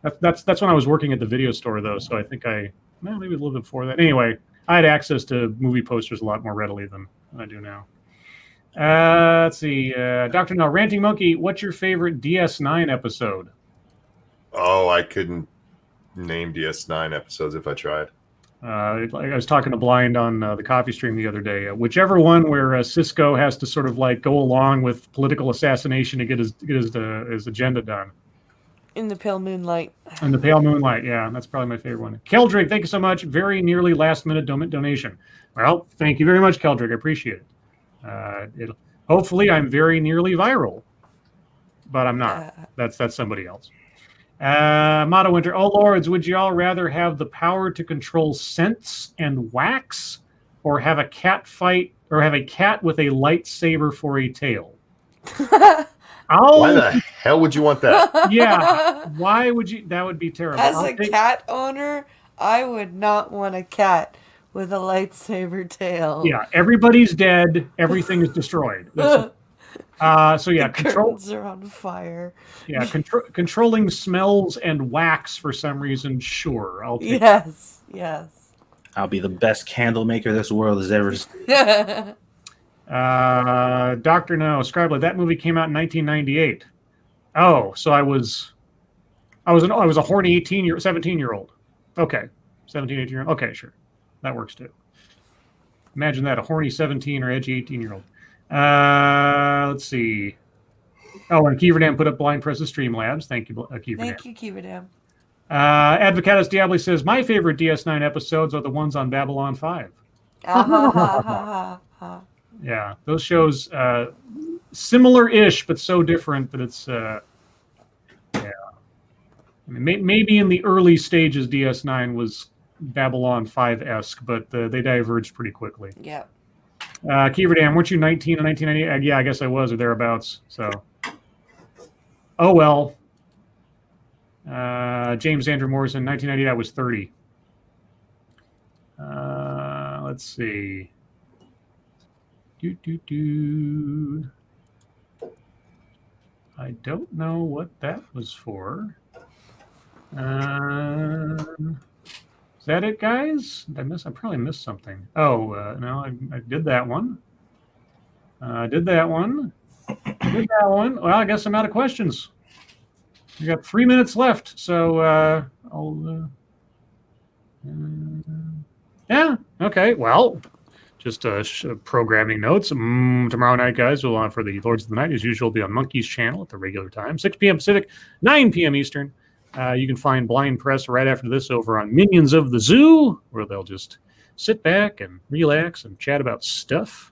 that's when I was working at the video store, though. So I think maybe a little bit before that. Anyway, I had access to movie posters a lot more readily than I do now. Let's see. Dr. No, Ranting Monkey, what's your favorite DS9 episode? Oh, I couldn't name DS9 episodes if I tried. I was talking to Blind on the coffee stream the other day. Whichever one where Cisco has to sort of like go along with political assassination to get his agenda done. In the Pale Moonlight. In the Pale Moonlight, yeah, that's probably my favorite one. Keldrick, thank you so much. Very nearly last-minute donation. Well, thank you very much, Keldrick. I appreciate it. Hopefully, I'm very nearly viral, but I'm not. That's somebody else. Motto Winter, oh lords, would you all rather have the power to control scents and wax, or have a cat fight, or have a cat with a lightsaber for a tail? Why the hell would you want that? Yeah, why would you? That would be terrible. As a cat owner, I would not want a cat with a lightsaber tail. Yeah, everybody's dead. Everything is destroyed. So yeah, the curtains are on fire. Yeah, controlling smells and wax for some reason. Sure, I'll take Yes. I'll be the best candle maker this world has ever seen. Dr. No, Scribe, that movie came out in 1998. Oh, so I was a horny 17-year-old. Okay, 17, 18-year-old. Okay, sure, that works too. Imagine that, a horny 17 or edgy 18-year-old. Let's see. Oh, and Keeverdam put up Blind Press's Streamlabs. Thank you, Keeverdam. Thank you, Keeverdam. Advocatus Diabli says, my favorite DS9 episodes are the ones on Babylon 5. Yeah, those shows, similar-ish, but so different that it's, yeah. I mean, maybe in the early stages, DS9 was Babylon 5-esque, but they diverged pretty quickly. Yeah. Keeverdam, weren't you 19 in 1998? Yeah, I guess I was, or thereabouts. So, oh well. James Andrew Morrison, 1998, I was 30. Let's see. I don't know what that was for. Is that it, guys? Did I probably missed something. Oh, no, I did that one. Did that one. Well, I guess I'm out of questions. We got 3 minutes left, so I'll. Yeah. Okay. Well, just programming notes. Tomorrow night, guys, we'll on for the Lords of the Night as usual. Be on Monkey's channel at the regular time, 6 p.m. Pacific, 9 p.m. Eastern. You can find Blind Press right after this over on Minions of the Zoo, where they'll just sit back and relax and chat about stuff.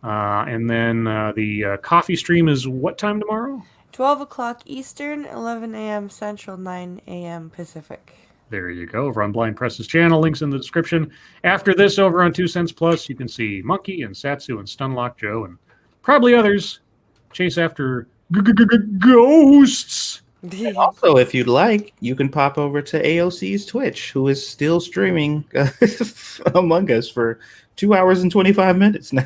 And then the coffee stream is what time tomorrow? 12 o'clock Eastern, 11 a.m. Central, 9 a.m. Pacific. There you go. Over on Blind Press's channel. Links in the description. After this, over on 2 Cents Plus, you can see Monkey and Satsu and Stunlock Joe and probably others chase after ghosts. Also, if you'd like, you can pop over to AOC's Twitch, who is still streaming Among Us for 2 hours and 25 minutes now.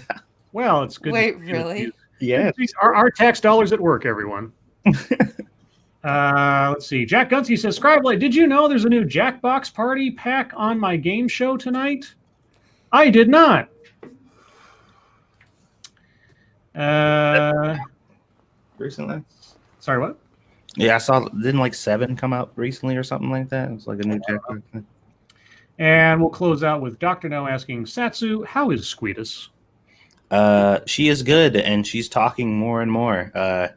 Well, it's good. Wait, really? Yeah. Our tax dollars at work, everyone. Let's see. Jack Gunsey says, Scribe, did you know there's a new Jackbox Party pack on my game show tonight? I did not. Recently? Sorry, what? Yeah, I saw. Didn't 7 come out recently or something like that? It was like a new Jackbox thing. And we'll close out with Dr. No asking Satsu, how is Squeetus? She is good, and she's talking more and more.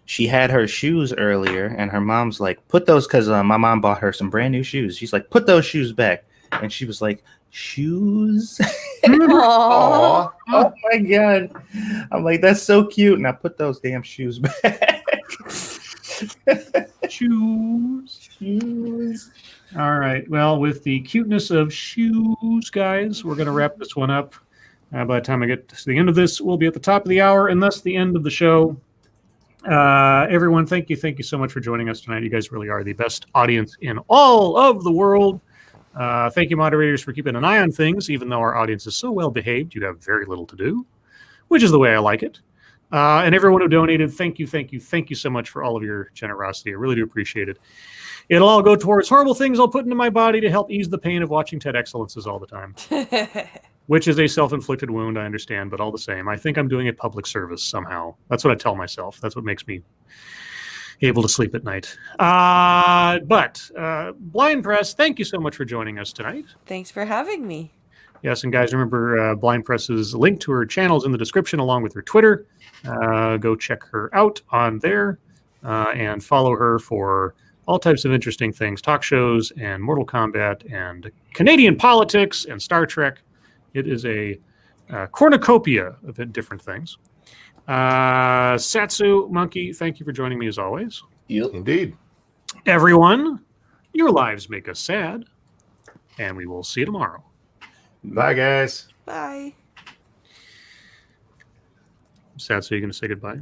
She had her shoes earlier, and her mom's like, put those, because my mom bought her some brand new shoes. She's like, put those shoes back. And she was like, shoes? Aww. Oh my God. I'm like, that's so cute. And I put those damn shoes back. Shoes. All right. Well, with the cuteness of shoes, guys, we're going to wrap this one up. By the time I get to the end of this, we'll be at the top of the hour, and thus the end of the show. Everyone, thank you so much for joining us tonight. You guys really are the best audience in all of the world. Thank you, moderators, for keeping an eye on things. Even though our audience is so well behaved, you have very little to do, which is the way I like it. And everyone who donated, thank you so much for all of your generosity. I really do appreciate it. It'll all go towards horrible things I'll put into my body to help ease the pain of watching Ted Excellences all the time. Which is a self-inflicted wound, I understand, but all the same, I think I'm doing a public service somehow. That's what I tell myself. That's what makes me able to sleep at night. But Blind Press, thank you so much for joining us tonight. Thanks for having me. Yes, and guys, remember Blind Press's link to her channel is in the description along with her Twitter. Go check her out on there and follow her for all types of interesting things, talk shows and Mortal Kombat and Canadian politics and Star Trek. It is a cornucopia of different things. Satsu, Monkey, thank you for joining me as always. Yep. Indeed. Everyone, your lives make us sad, and we will see you tomorrow. Bye, guys. Bye. Satsu, you going to say goodbye?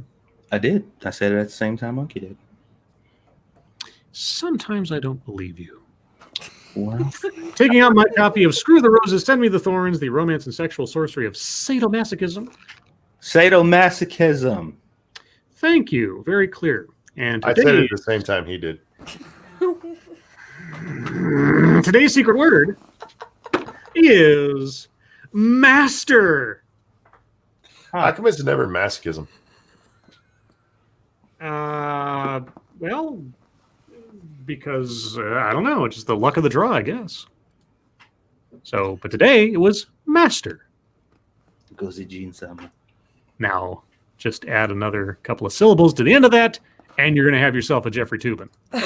I did. I said it at the same time Monkey did. Sometimes I don't believe you. Well, Taking out my copy of Screw the Roses, Send Me the Thorns, the romance and sexual sorcery of sadomasochism. sadomasochism. Thank you. Very clear. And I said it at the same time he did. Today's secret word is master. How come it's never masochism? Well, because I don't know. It's just the luck of the draw, I guess. So, but today it was master. Goes Gene Sama. Now, just add another couple of syllables to the end of that, and you're going to have yourself a Jeffrey Toobin.